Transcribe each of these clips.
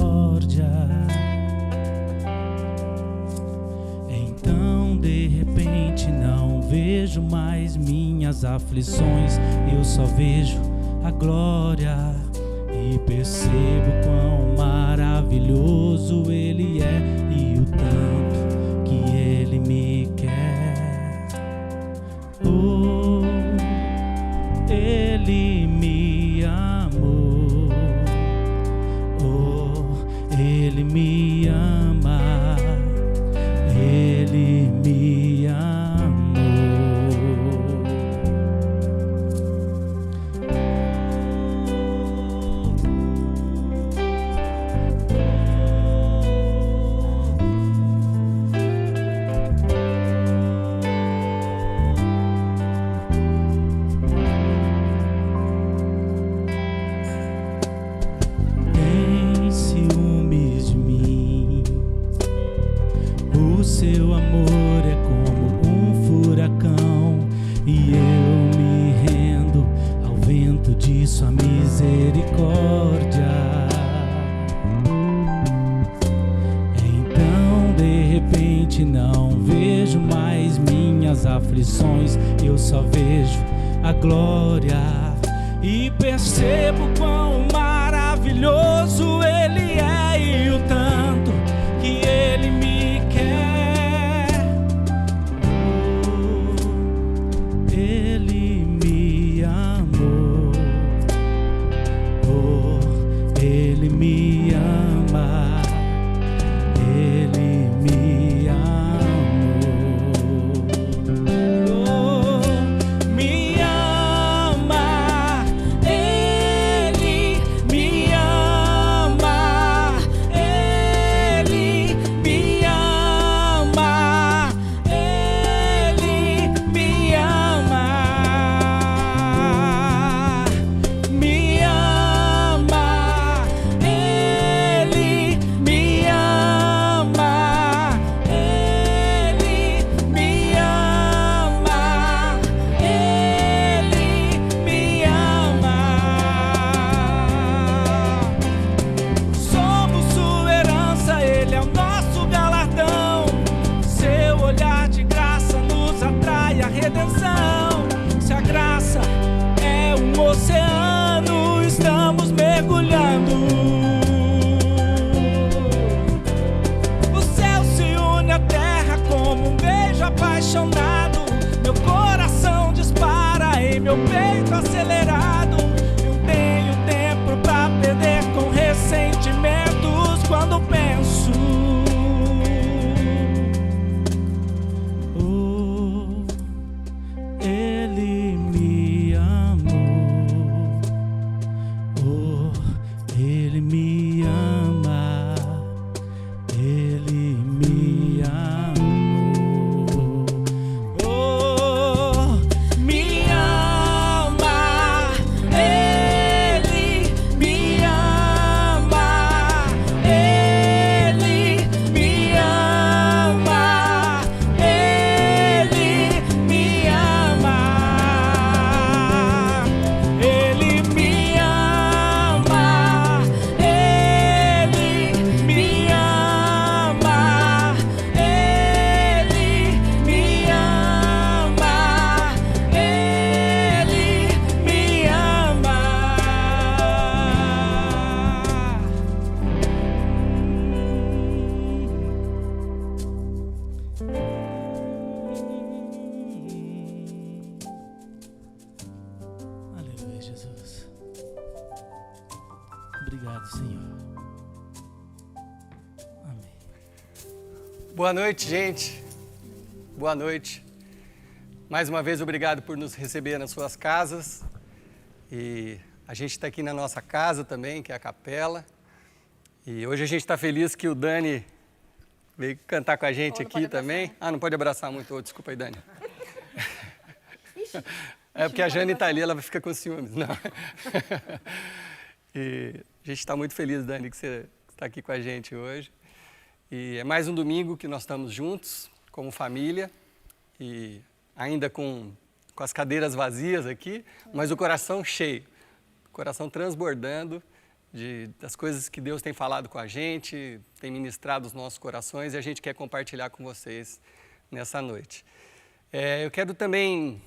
misericórdia. Então de repente não vejo mais minhas aflições, eu só vejo a glória e percebo quão maravilhoso Ele é e o tanto que Ele me quer. Oh, Ele me amou. Oh, Ele me ama. Ele me amou. Tem ciúmes de mim. O seu amor é como um furacão e eu me rendo ao vento de sua misericórdia. Então de repente não vejo mais minhas aflições, eu só vejo a glória e percebo quão maravilhoso Ele é e o tanto que Ele me quer. Oh, Ele me amou. Oh, Ele me ama. Ele me amou. Oh, me ama. Ele me ama. Ele me ama. Ele me ama. Me ama. Ele me ama. Ele me ama. Ele me ama. Somos sua herança, Ele é o nosso galardão. Seu olhar de graça nos atrai à redenção. Se a graça é um oceano, estamos mergulhando. O céu se une à terra como um beijo apaixonado. Meu coração dispara em meu peito acelerado. Eu tenho tempo pra perder com ressentimentos quando penso. Oh, Ele me amou. Oh, Ele me ama. Ele me amou. Oh, me ama. Ele me ama. Ele me ama. Ele me ama. Ele me ama. Ele me ama. Ele me ama. Ele me ama. Aleluia, Jesus. Obrigado, Senhor. Amém. Boa noite, gente. Boa noite. Mais uma vez, obrigado por nos receber nas suas casas. E a gente está aqui na nossa casa também, que é a capela. E hoje a gente está feliz que o Dani veio cantar com a gente aqui também. Não pode abraçar muito. Desculpa aí, Dani. É porque a Jane está ali, ela vai ficar com ciúmes. Não. E a gente está muito feliz, Dani, que você está aqui com a gente hoje. E é mais um domingo que nós estamos juntos, como família, e ainda com as cadeiras vazias aqui, mas o coração cheio, o coração transbordando das coisas que Deus tem falado com a gente, tem ministrado os nossos corações e a gente quer compartilhar com vocês nessa noite. Eu quero também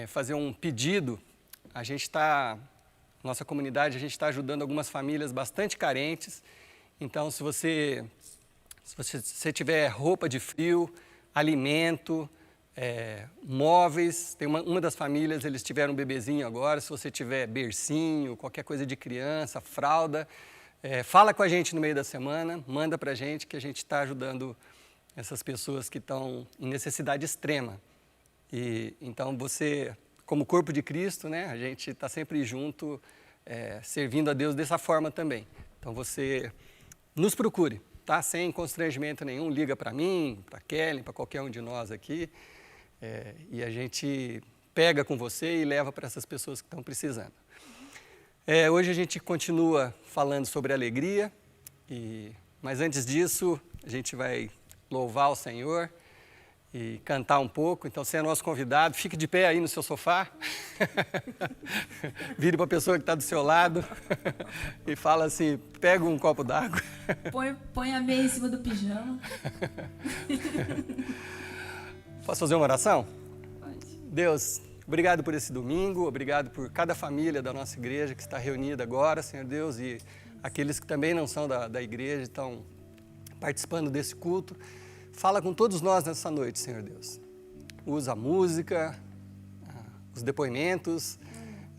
fazer um pedido. Nossa comunidade, a gente está ajudando algumas famílias bastante carentes. Então, se você tiver roupa de frio, alimento, móveis, tem uma das famílias, eles tiveram um bebezinho agora, se você tiver bercinho, qualquer coisa de criança, fralda, fala com a gente no meio da semana, manda para a gente que a gente está ajudando essas pessoas que estão em necessidade extrema. E então você, como corpo de Cristo, né, a gente está sempre junto, servindo a Deus dessa forma também. Então você nos procure, tá? Sem constrangimento nenhum, liga para mim, para Kelly, para qualquer um de nós aqui. E a gente pega com você e leva para essas pessoas que estão precisando. Hoje a gente continua falando sobre alegria, mas antes disso a gente vai louvar o Senhor e cantar um pouco. Então, você é nosso convidado, fique de pé aí no seu sofá, vire para a pessoa que está do seu lado e fala assim, pega um copo d'água. Põe a meia em cima do pijama. Posso fazer uma oração? Pode. Deus, obrigado por esse domingo, obrigado por cada família da nossa igreja que está reunida agora, Senhor Deus, e aqueles que também não são da igreja, estão participando desse culto. Fala com todos nós nessa noite, Senhor Deus. Usa a música, os depoimentos,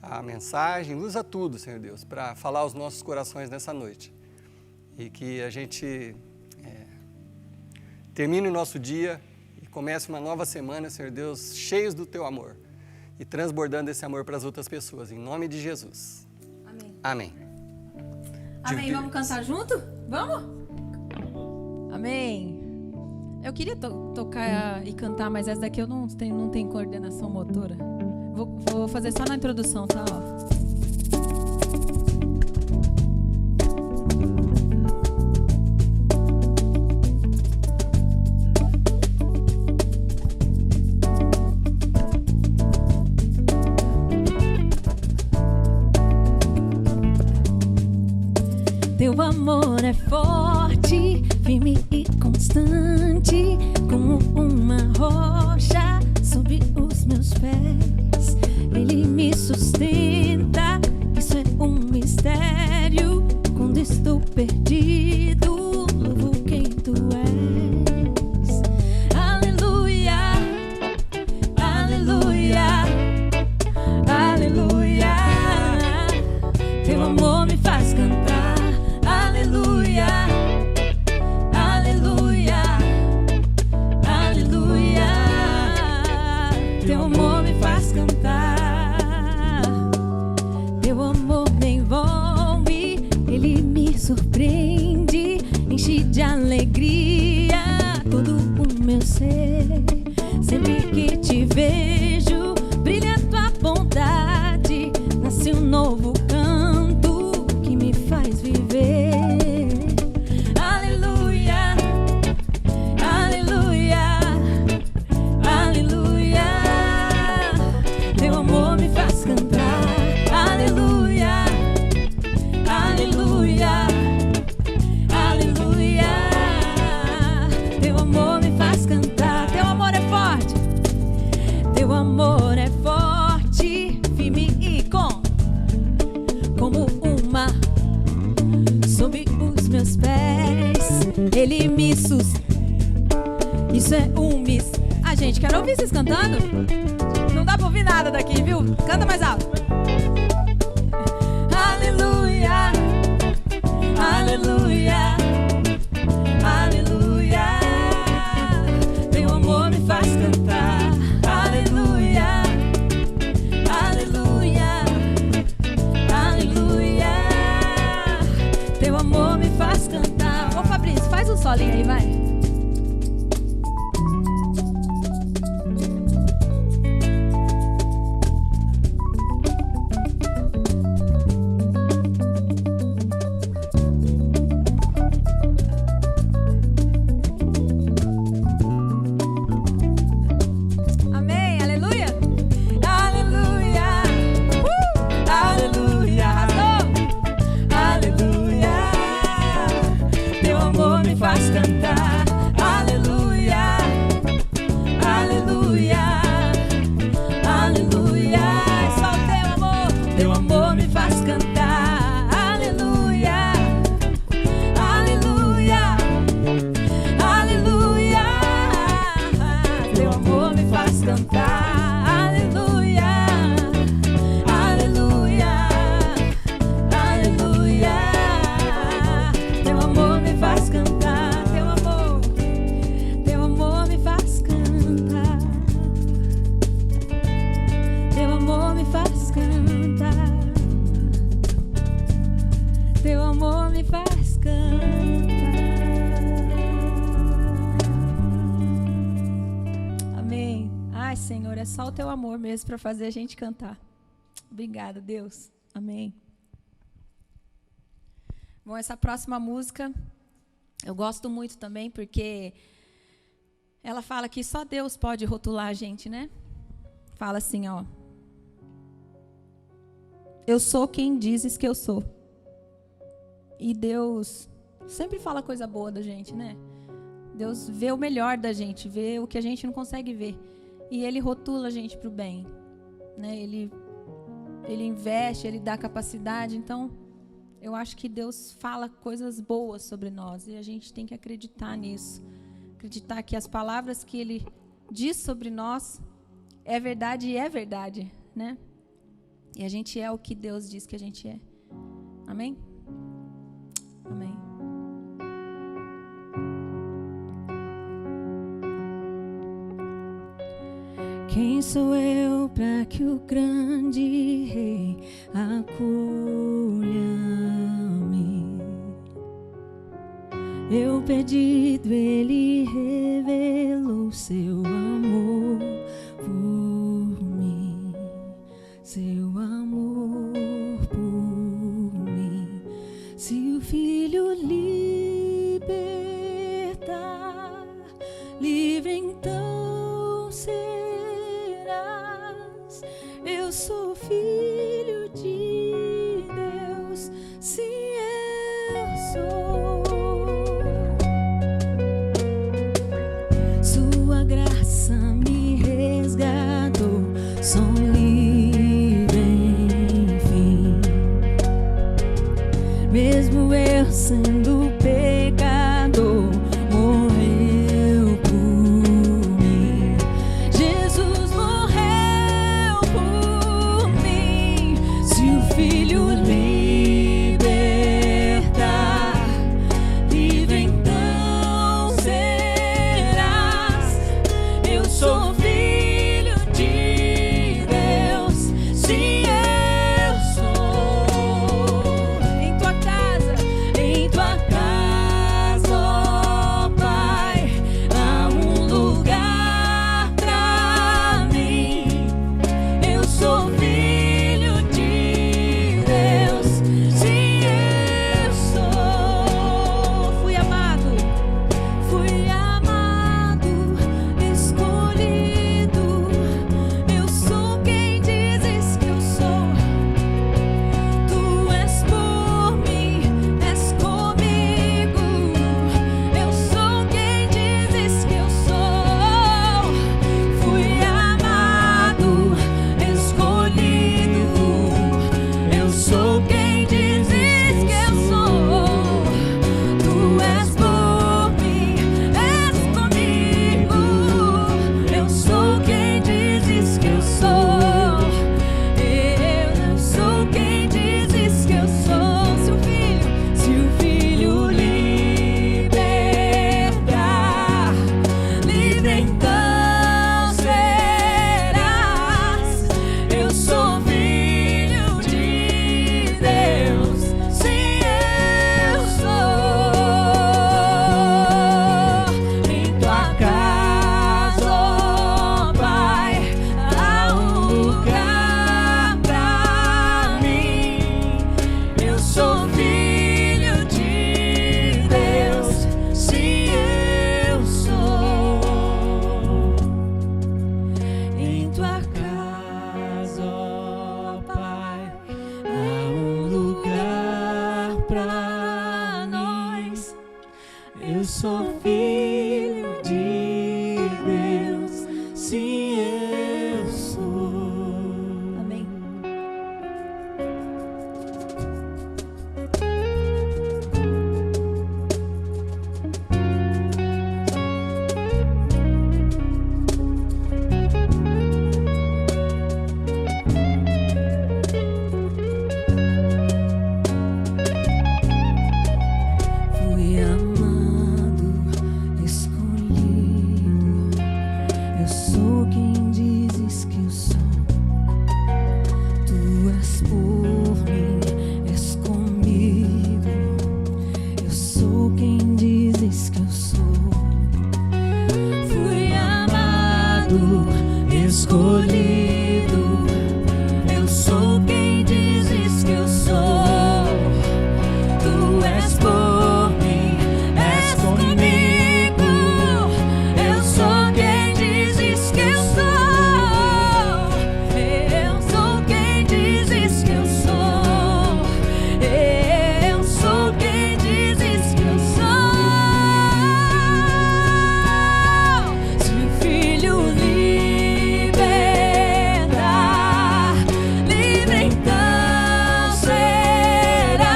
a mensagem, usa tudo, Senhor Deus, para falar aos nossos corações nessa noite. E que a gente termine o nosso dia e comece uma nova semana, Senhor Deus, cheios do Teu amor e transbordando esse amor para as outras pessoas. Em nome de Jesus. Amém. Amém. Amém. Vamos cantar junto? Vamos? Amém. Eu queria tocar e cantar, mas essa daqui eu não tenho coordenação motora. Vou fazer só na introdução, tá? Teu amor é forte, firme e constante, como uma rocha sob os meus pés. Ele me sustenta, isso é um mistério. Quando estou perdido, louvo quem tu és. Aleluia, aleluia, aleluia. Teu amor me faz cantar. Aleluia, aleluia, aleluia. Teu amor me faz cantar. Teu amor me envolve, ele me surpreende, enche de alegria todo o meu ser. Sempre que te vejo, brilha tua bondade, nasce um novo canto que me faz viver. Aleluia, aleluia, aleluia. Teu amor me faz cantar. Aleluia, aleluia, aleluia. Teu amor me faz cantar. Teu amor é forte. Teu amor é forte, firme e como uma sob os meus pés. Ele me sustenta. Isso é um miss. Gente, quero ouvir vocês cantando. Não dá pra ouvir nada daqui, viu? Canta mais alto. Aleluia, aleluia, aleluia. Teu amor me faz cantar. Aleluia, aleluia, aleluia. Teu amor me faz cantar. Ô Fabrício, faz um solinho aí, vai. Aleluia, faz cantar. Aleluia, aleluia, aleluia. É só teu amor me faz cantar. Aleluia, aleluia, aleluia. Teu amor me faz cantar. Senhor, é só o teu amor mesmo para fazer a gente cantar. Obrigada, Deus. Amém. Bom, essa próxima música eu gosto muito também porque ela fala que só Deus pode rotular a gente, né? Fala assim, ó. Eu sou quem dizes que eu sou. E Deus sempre fala coisa boa da gente, né? Deus vê o melhor da gente, vê o que a gente não consegue ver. E Ele rotula a gente para o bem, né? Ele investe, Ele dá capacidade. Então, eu acho que Deus fala coisas boas sobre nós e a gente tem que acreditar nisso. Acreditar que as palavras que Ele diz sobre nós é verdade e é verdade, né? E a gente é o que Deus diz que a gente é. Amém? Amém. Quem sou eu para que o grande Rei acolha-me? Eu perdido, Ele revelou seu amor por mim, seu amor por mim. Se o Filho libertar, livre então serás. Eu sou filho de Deus, sim, eu sou. Sua graça me resgatou. Eu sou filho de Deus, sim, eu sou. Amém. Fui amado, escolhido. Eu sou quem dizes que eu sou. Tu és por mim, és comigo. Eu sou quem dizes que eu sou. Fui amado, escolhido. Eu sou quem dizes que eu sou. Tu és por mim, és comigo. Eu sou quem dizes que eu sou. Eu sou quem dizes que eu sou. Eu sou quem dizes que eu sou. Se o filho liberta, livre então serás.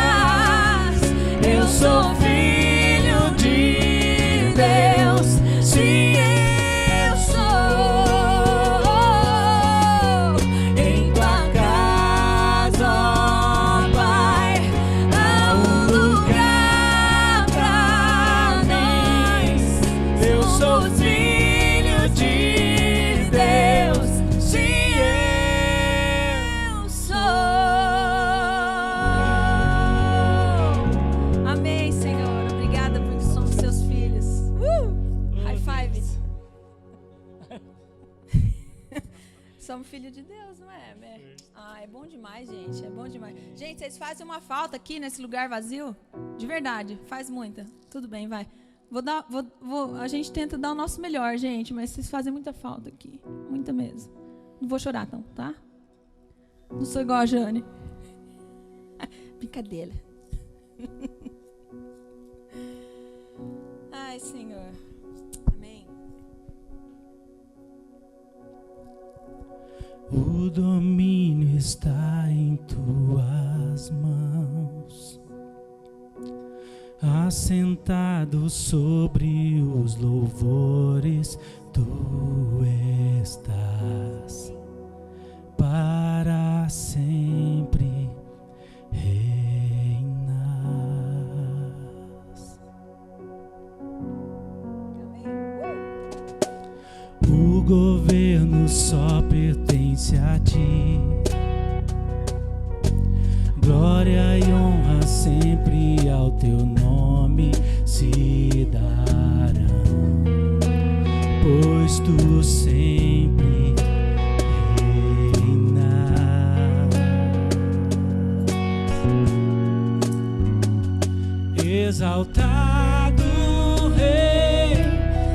Eu sou filho de Deus, sim, eu sou. Em tua casa, ó Pai, há um lugar pra nós. Eu sou filho de Deus, sim, Eu sou. Amém, Senhor. Obrigada porque somos seus filhos. High five. Somos filhos de Deus, não é, Bé? Ah, é bom demais, gente. É bom demais. Gente, vocês fazem uma falta aqui nesse lugar vazio? De verdade, faz muita. Tudo bem, vai. A gente tenta dar o nosso melhor, gente, mas vocês fazem muita falta aqui. Muita mesmo. Não vou chorar, não, tá? Não sou igual a Jane. Brincadeira. Ai, Senhor. Amém. O domínio está em tuas mãos, assentado sobre os louvores, tu estás para sempre reinas. O governo só pertence a ti. Glória e honra sempre ao teu nome se darão, pois tu sempre reinas. Exaltado Rei,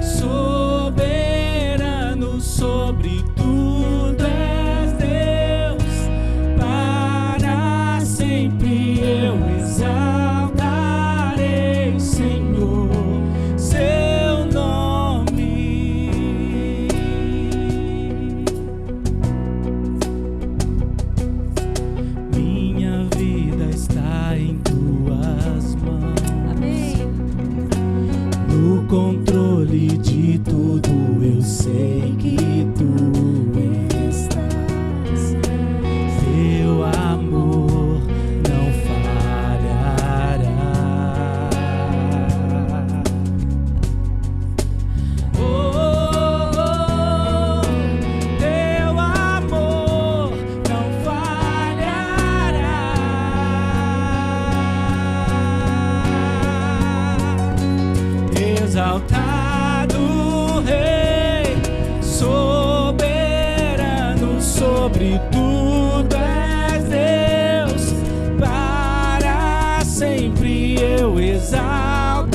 soberano sobre tudo és Deus, para sempre eu exaltarei, Senhor, seu nome. Minha vida está em tuas mãos. Amém. No controle de tudo eu sei que tu estás. Teu amor não falhará. Oh, teu amor não falhará. Exaltado Rei, soberano sobre tudo és Deus, para sempre eu exaltarei,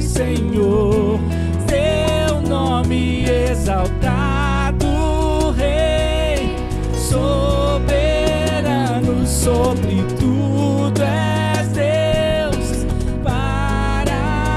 Senhor, teu nome. Exaltado Rei, soberano sobre tudo és Deus, para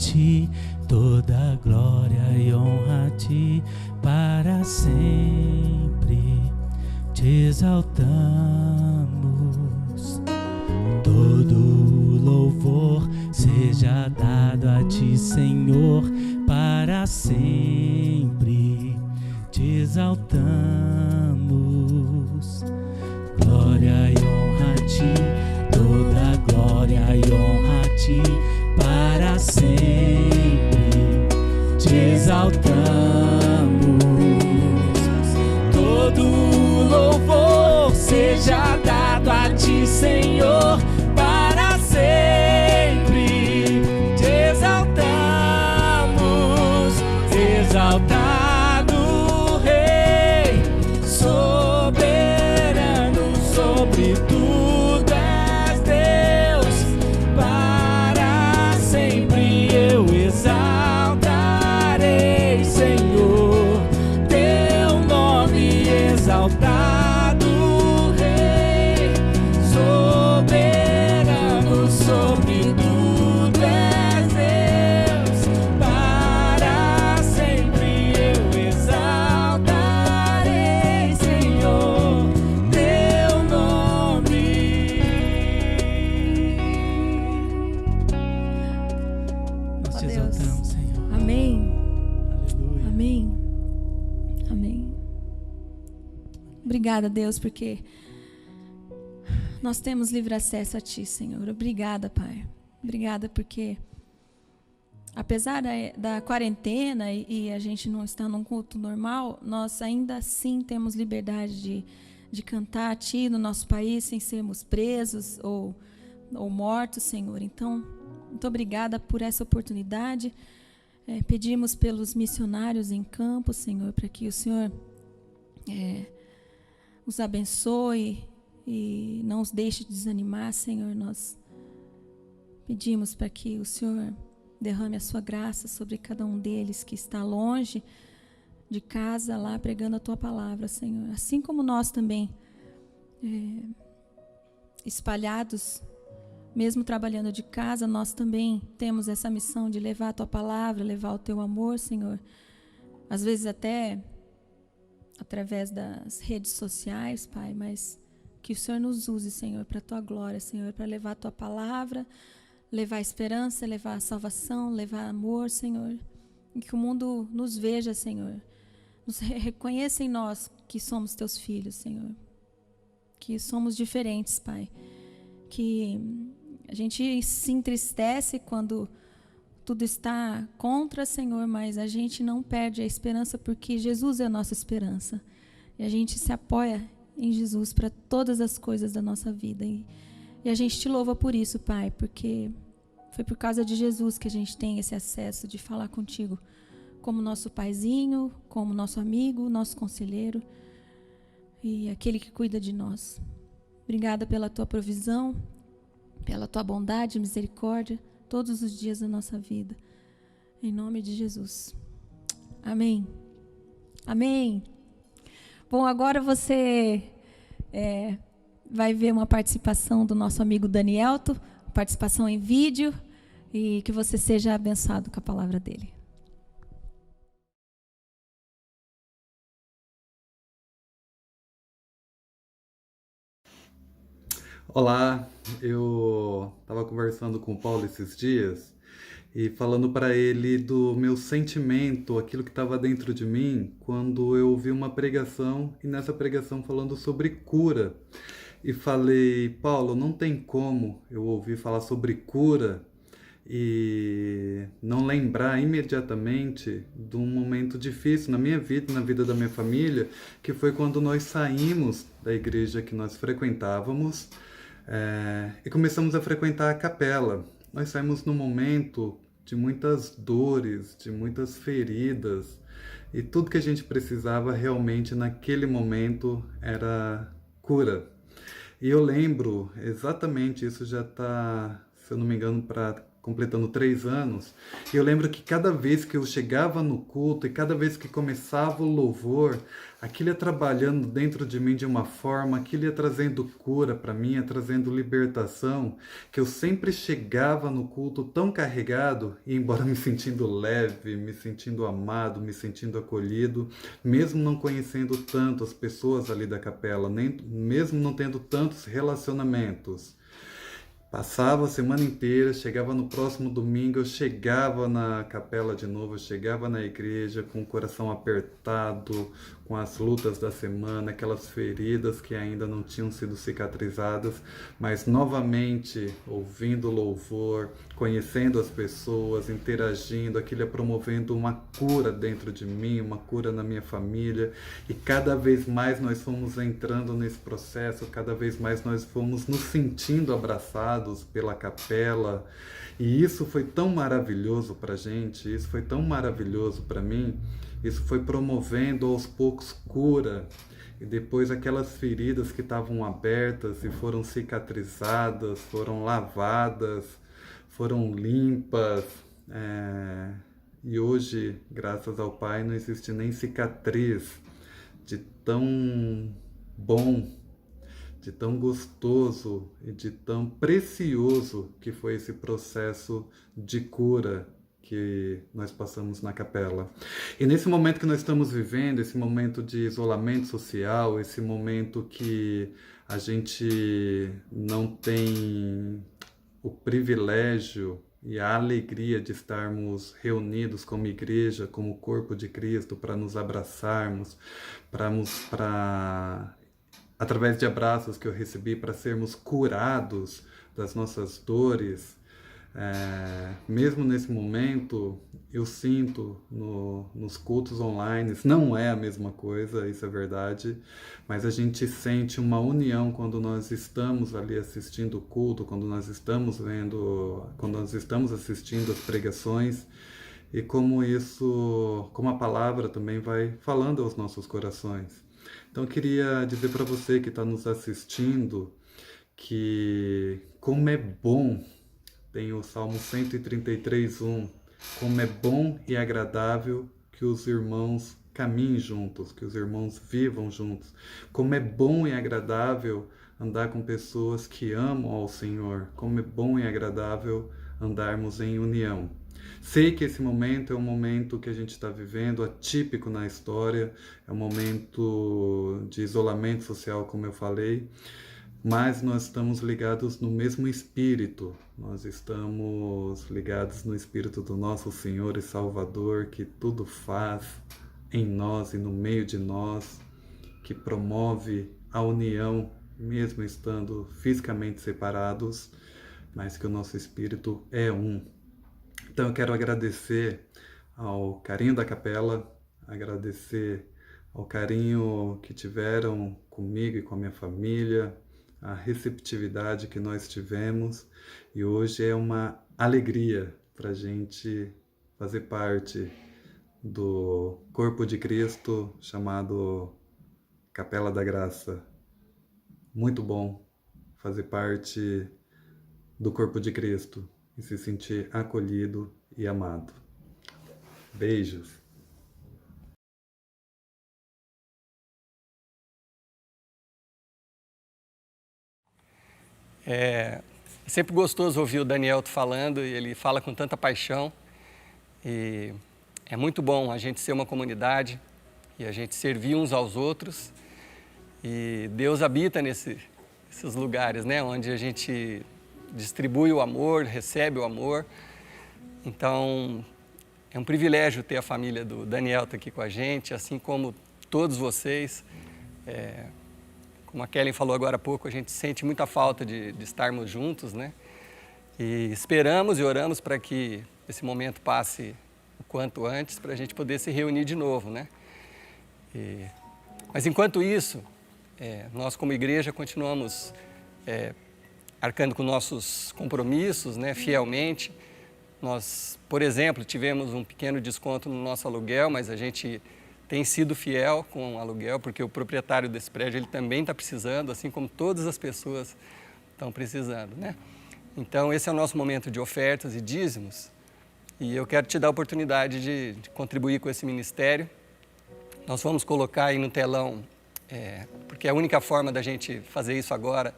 ti, toda glória e honra a ti, para sempre te exaltamos. Todo louvor seja dado a ti, Senhor, para sempre te exaltamos. Glória e honra a ti, toda glória e honra a ti, para sempre te exaltamos. Todo louvor seja dado a ti, Senhor, para sempre te exaltamos. Exaltado Rei, soberano sobre tudo és Deus, para sempre eu exaltarei, Senhor, teu nome exaltado, Rei, soberano sobre tudo és Deus, para sempre eu exaltarei, Senhor, teu nome. Nós te Ó Deus. exaltamos, Senhor. Amém. Aleluia. Amém. Amém. Obrigada, Deus, porque nós temos livre acesso a Ti, Senhor. Obrigada, Pai. Obrigada porque, apesar da quarentena e a gente não estar num culto normal, nós ainda assim temos liberdade de cantar a Ti no nosso país sem sermos presos ou mortos, Senhor. Então, muito obrigada por essa oportunidade. Pedimos pelos missionários em campo, Senhor, para que o Senhor os abençoe e não os deixe desanimar, Senhor. Nós pedimos para que o Senhor derrame a sua graça sobre cada um deles que está longe de casa lá pregando a Tua palavra, Senhor. Assim como nós também, espalhados, mesmo trabalhando de casa, nós também temos essa missão de levar a Tua palavra, levar o Teu amor, Senhor. Às vezes até através das redes sociais, Pai, mas que o Senhor nos use, Senhor, para a Tua glória, Senhor, para levar a Tua palavra, levar esperança, levar salvação, levar amor, Senhor. E que o mundo nos veja, Senhor. Nos reconheça em nós que somos Teus filhos, Senhor. Que somos diferentes, Pai. Que a gente se entristece quando tudo está contra, Senhor, mas a gente não perde a esperança porque Jesus é a nossa esperança. E a gente se apoia em Jesus para todas as coisas da nossa vida. E a gente te louva por isso, Pai, porque foi por causa de Jesus que a gente tem esse acesso de falar contigo como nosso paizinho, como nosso amigo, nosso conselheiro e aquele que cuida de nós. Obrigada pela Tua provisão, pela Tua bondade e misericórdia todos os dias da nossa vida. Em nome de Jesus. Amém. Amém. Bom, agora você vai ver uma participação do nosso amigo Danielto, participação em vídeo, e que você seja abençoado com a palavra dele. Olá, eu estava conversando com o Paulo esses dias e falando para ele do meu sentimento, aquilo que estava dentro de mim, quando eu ouvi uma pregação e nessa pregação falando sobre cura. E falei, Paulo, não tem como eu ouvir falar sobre cura e não lembrar imediatamente de um momento difícil na minha vida, na vida da minha família, que foi quando nós saímos da igreja que nós frequentávamos e começamos a frequentar a capela. Nós saímos num momento de muitas dores, de muitas feridas, e tudo que a gente precisava realmente naquele momento era cura. E eu lembro exatamente, isso já está, se eu não me engano, para completando 3 anos, e eu lembro que cada vez que eu chegava no culto e cada vez que começava o louvor, aquilo ia trabalhando dentro de mim de uma forma, aquilo ia trazendo cura para mim, ia trazendo libertação, que eu sempre chegava no culto tão carregado, e embora me sentindo leve, me sentindo amado, me sentindo acolhido, mesmo não conhecendo tanto as pessoas ali da capela, nem mesmo não tendo tantos relacionamentos. Passava a semana inteira, chegava no próximo domingo, eu chegava na capela de novo, eu chegava na igreja com o coração apertado, com as lutas da semana, aquelas feridas que ainda não tinham sido cicatrizadas, mas novamente ouvindo louvor, conhecendo as pessoas, interagindo, aquilo ia promovendo uma cura dentro de mim, uma cura na minha família, e cada vez mais nós fomos entrando nesse processo, cada vez mais nós fomos nos sentindo abraçados pela capela, e isso foi tão maravilhoso para a gente, isso foi tão maravilhoso para mim, isso foi promovendo aos poucos cura, e depois aquelas feridas que estavam abertas e foram cicatrizadas, foram lavadas, foram limpas, e hoje, graças ao Pai, não existe nem cicatriz de tão bom, de tão gostoso e de tão precioso que foi esse processo de cura que nós passamos na capela. E nesse momento que nós estamos vivendo, esse momento de isolamento social, esse momento que a gente não tem o privilégio e a alegria de estarmos reunidos como igreja, como corpo de Cristo, para nos abraçarmos, através de abraços que eu recebi, para sermos curados das nossas dores. Mesmo nesse momento, eu sinto nos cultos online, não é a mesma coisa, isso é verdade, mas a gente sente uma união quando nós estamos ali assistindo o culto, quando nós estamos assistindo as pregações, e como a palavra também vai falando aos nossos corações. Então eu queria dizer para você que está nos assistindo que como é bom. Tem o Salmo 133:1, como é bom e agradável que os irmãos caminhem juntos, que os irmãos vivam juntos. Como é bom e agradável andar com pessoas que amam ao Senhor. Como é bom e agradável andarmos em união. Sei que esse momento é um momento que a gente está vivendo, atípico na história, é um momento de isolamento social, como eu falei, mas nós estamos ligados no mesmo Espírito, nós estamos ligados no Espírito do nosso Senhor e Salvador, que tudo faz em nós e no meio de nós, que promove a união, mesmo estando fisicamente separados, mas que o nosso Espírito é um. Então eu quero agradecer ao carinho da capela, agradecer ao carinho que tiveram comigo e com a minha família, a receptividade que nós tivemos, e hoje é uma alegria para a gente fazer parte do corpo de Cristo chamado Capela da Graça. Muito bom fazer parte do corpo de Cristo e se sentir acolhido e amado. Beijos. É sempre gostoso ouvir o Daniel falando, e ele fala com tanta paixão, e é muito bom a gente ser uma comunidade e a gente servir uns aos outros, e Deus habita nesses lugares, né, onde a gente distribui o amor, recebe o amor. Então é um privilégio ter a família do Daniel aqui com a gente, assim como todos vocês. Como a Kellen falou agora há pouco, a gente sente muita falta de estarmos juntos, né? E esperamos e oramos para que esse momento passe o quanto antes, para a gente poder se reunir de novo, né? Mas enquanto isso, nós como igreja continuamos arcando com nossos compromissos, né, fielmente. Nós, por exemplo, tivemos um pequeno desconto no nosso aluguel, mas a gente tem sido fiel com o aluguel, porque o proprietário desse prédio ele também está precisando, assim como todas as pessoas estão precisando, né? Então, esse é o nosso momento de ofertas e dízimos. E eu quero te dar a oportunidade de contribuir com esse ministério. Nós vamos colocar aí no telão, porque a única forma da gente fazer isso agora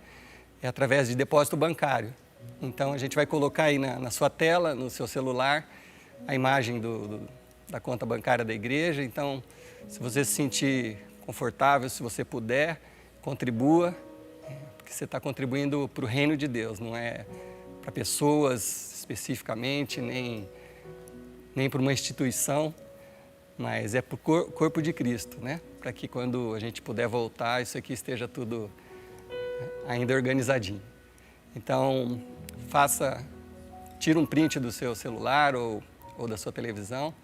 é através de depósito bancário. Então, a gente vai colocar aí na sua tela, no seu celular, a imagem da conta bancária da igreja. Então, se você se sentir confortável, se você puder, contribua, porque você está contribuindo para o reino de Deus, não é para pessoas especificamente, nem para uma instituição, mas é para o corpo de Cristo, né? Para que quando a gente puder voltar, isso aqui esteja tudo ainda organizadinho. Então, tira um print do seu celular ou da sua televisão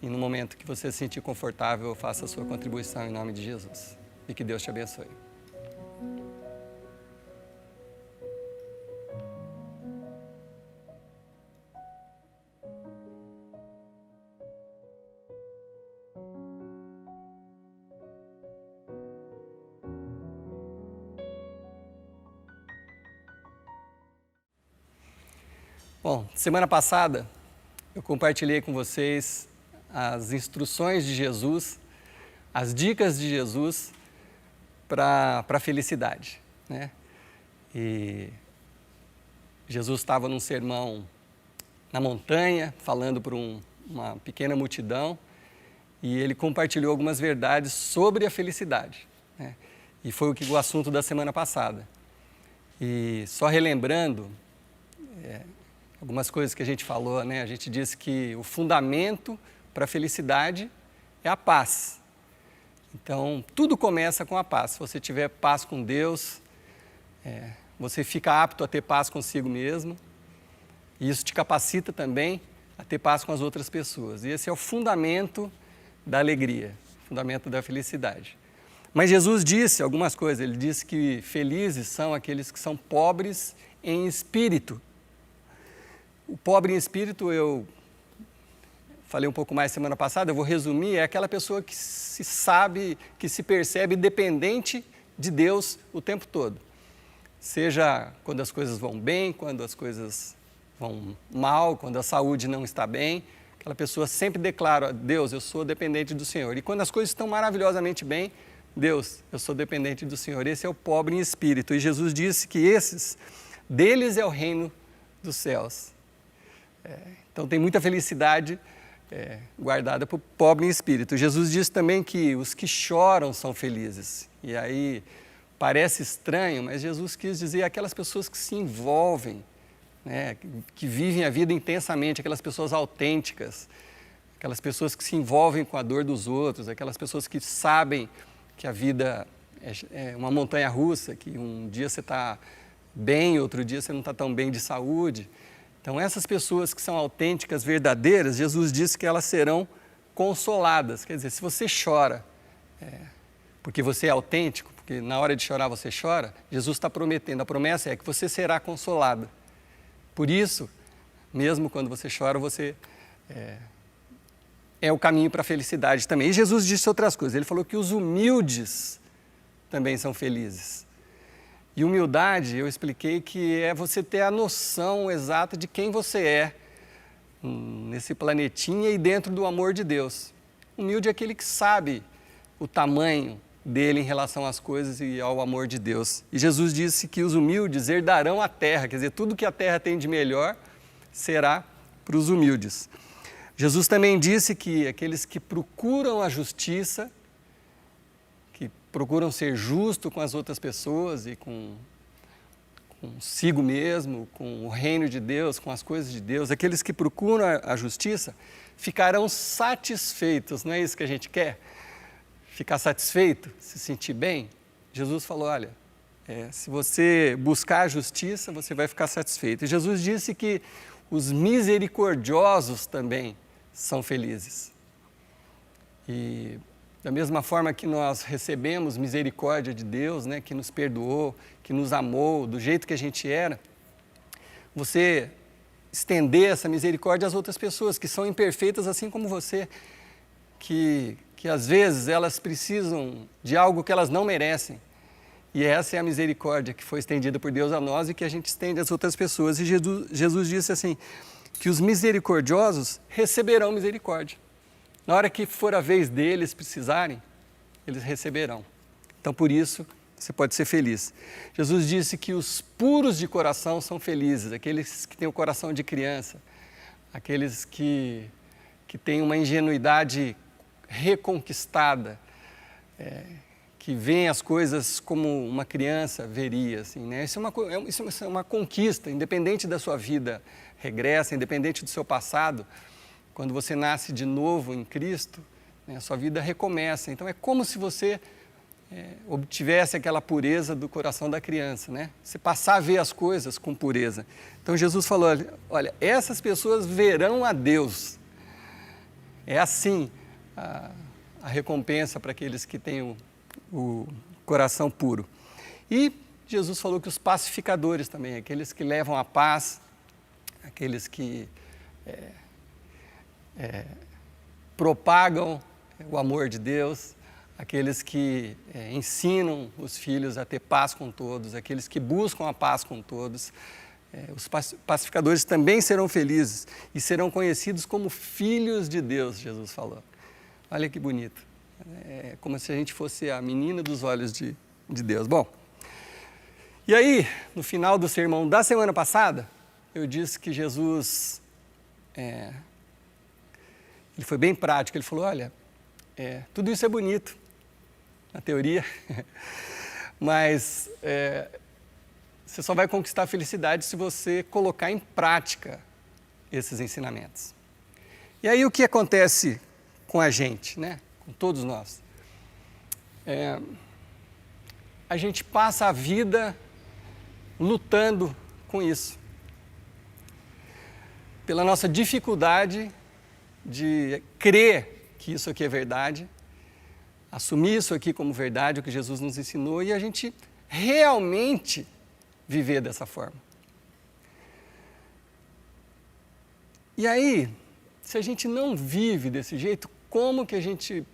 e no momento que você se sentir confortável, faça a sua contribuição em nome de Jesus. E que Deus te abençoe. Bom, semana passada eu compartilhei com vocês as instruções de Jesus, as dicas de Jesus para a felicidade, né? E Jesus estava num sermão na montanha, falando para uma pequena multidão, e ele compartilhou algumas verdades sobre a felicidade, né? E foi o assunto da semana passada. E só relembrando, algumas coisas que a gente falou, né? A gente disse que o fundamento para a felicidade é a paz. Então, tudo começa com a paz. Se você tiver paz com Deus, você fica apto a ter paz consigo mesmo. E isso te capacita também a ter paz com as outras pessoas. E esse é o fundamento da alegria, fundamento da felicidade. Mas Jesus disse algumas coisas. Ele disse que felizes são aqueles que são pobres em espírito. O pobre em espírito, eu falei um pouco mais semana passada, eu vou resumir, é aquela pessoa que se sabe, que se percebe dependente de Deus o tempo todo. Seja quando as coisas vão bem, quando as coisas vão mal, quando a saúde não está bem, aquela pessoa sempre declara: Deus, eu sou dependente do Senhor. E quando as coisas estão maravilhosamente bem, Deus, eu sou dependente do Senhor. Esse é o pobre em espírito. E Jesus disse que deles é o reino dos céus. Então tem muita felicidade guardada para o pobre em espírito. Jesus disse também que os que choram são felizes. E aí parece estranho, mas Jesus quis dizer aquelas pessoas que se envolvem, né, que vivem a vida intensamente, aquelas pessoas autênticas, aquelas pessoas que se envolvem com a dor dos outros, aquelas pessoas que sabem que a vida é uma montanha-russa, que um dia você está bem, outro dia você não está tão bem de saúde. Então, essas pessoas que são autênticas, verdadeiras, Jesus disse que elas serão consoladas. Quer dizer, se você chora porque você é autêntico, porque na hora de chorar você chora, Jesus está prometendo, a promessa é que você será consolado. Por isso, mesmo quando você chora, você é o caminho para a felicidade também. E Jesus disse outras coisas. Ele falou que os humildes também são felizes. E humildade, eu expliquei que é você ter a noção exata de quem você é nesse planetinha e dentro do amor de Deus. Humilde é aquele que sabe o tamanho dele em relação às coisas e ao amor de Deus. E Jesus disse que os humildes herdarão a terra, quer dizer, tudo que a terra tem de melhor será para os humildes. Jesus também disse que aqueles que procuram a justiça, que procuram ser justo com as outras pessoas e consigo mesmo, com o reino de Deus, com as coisas de Deus, aqueles que procuram a justiça ficarão satisfeitos. Não é isso que a gente quer? Ficar satisfeito, se sentir bem? Jesus falou, olha, se você buscar a justiça, você vai ficar satisfeito. E Jesus disse que os misericordiosos também são felizes. E da mesma forma que nós recebemos misericórdia de Deus, né, que nos perdoou, que nos amou do jeito que a gente era, você estender essa misericórdia às outras pessoas que são imperfeitas assim como você, que às vezes elas precisam de algo que elas não merecem. E essa é a misericórdia que foi estendida por Deus a nós e que a gente estende às outras pessoas. E Jesus disse assim, que os misericordiosos receberão misericórdia. Na hora que for a vez deles precisarem, eles receberão. Então, por isso, você pode ser feliz. Jesus disse que os puros de coração são felizes, aqueles que têm o coração de criança, aqueles que têm uma ingenuidade reconquistada, que veem as coisas como uma criança veria. Assim, né? Isso é uma conquista, independente da sua vida regressa, independente do seu passado. Quando você nasce de novo em Cristo, né, a sua vida recomeça. Então, é como se você obtivesse aquela pureza do coração da criança, né? Você passar a ver as coisas com pureza. Então, Jesus falou, olha, essas pessoas verão a Deus. É assim a recompensa para aqueles que têm o coração puro. E Jesus falou que os pacificadores também, aqueles que levam a paz, aqueles que propagam o amor de Deus, aqueles que ensinam os filhos a ter paz com todos, aqueles que buscam a paz com todos. Os pacificadores também serão felizes e serão conhecidos como filhos de Deus, Jesus falou. Olha que bonito. É como se a gente fosse a menina dos olhos de Deus. Bom, e aí, no final do sermão da semana passada, eu disse que Jesus, ele foi bem prático, ele falou, olha, tudo isso é bonito, na teoria, mas você só vai conquistar a felicidade se você colocar em prática esses ensinamentos. E aí o que acontece com a gente, né? Com todos nós? A gente passa a vida lutando com isso. Pela nossa dificuldade de crer que isso aqui é verdade, assumir isso aqui como verdade, o que Jesus nos ensinou, e a gente realmente viver dessa forma. E aí, se a gente não vive desse jeito, como que a gente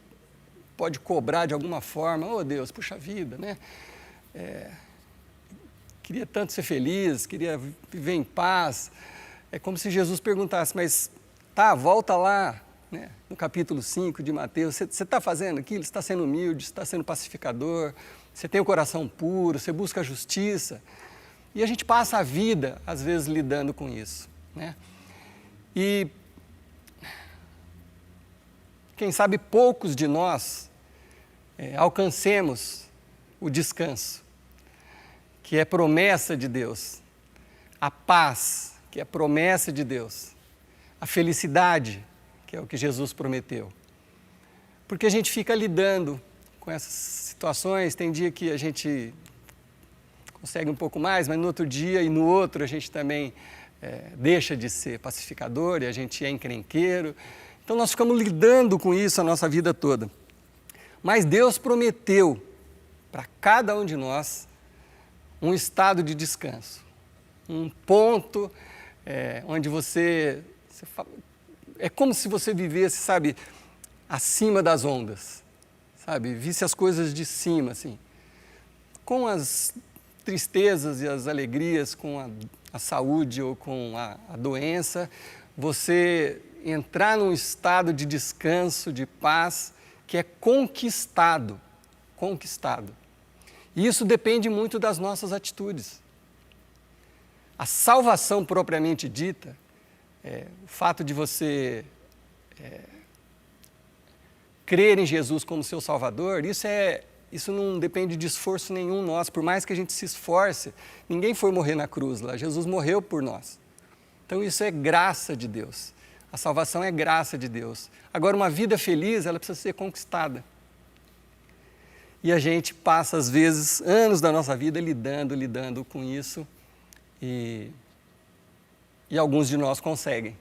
pode cobrar de alguma forma? Oh Deus, puxa vida, né? Queria tanto ser feliz, queria viver em paz. É como se Jesus perguntasse, mas volta lá, né, no capítulo 5 de Mateus, você está fazendo aquilo, você está sendo humilde, você está sendo pacificador, você tem o coração puro, você busca a justiça. E a gente passa a vida, às vezes, lidando com isso, né? E quem sabe poucos de nós alcancemos o descanso, que é promessa de Deus, a paz, que é promessa de Deus, a felicidade, que é o que Jesus prometeu. Porque a gente fica lidando com essas situações, tem dia que a gente consegue um pouco mais, mas no outro dia e no outro a gente também deixa de ser pacificador e a gente é encrenqueiro. Então nós ficamos lidando com isso a nossa vida toda. Mas Deus prometeu para cada um de nós um estado de descanso, um ponto onde você é como se você vivesse, sabe, acima das ondas, sabe, visse as coisas de cima, assim, com as tristezas e as alegrias, com a saúde ou com a doença, você entrar num estado de descanso, de paz, que é conquistado. E isso depende muito das nossas atitudes. A salvação propriamente dita, o fato de você crer em Jesus como seu Salvador, isso não depende de esforço nenhum nosso. Por mais que a gente se esforce, ninguém foi morrer na cruz lá, Jesus morreu por nós. Então isso é graça de Deus. A salvação é graça de Deus. Agora, uma vida feliz, ela precisa ser conquistada. E a gente passa, às vezes, anos da nossa vida lidando com isso. E alguns de nós conseguem.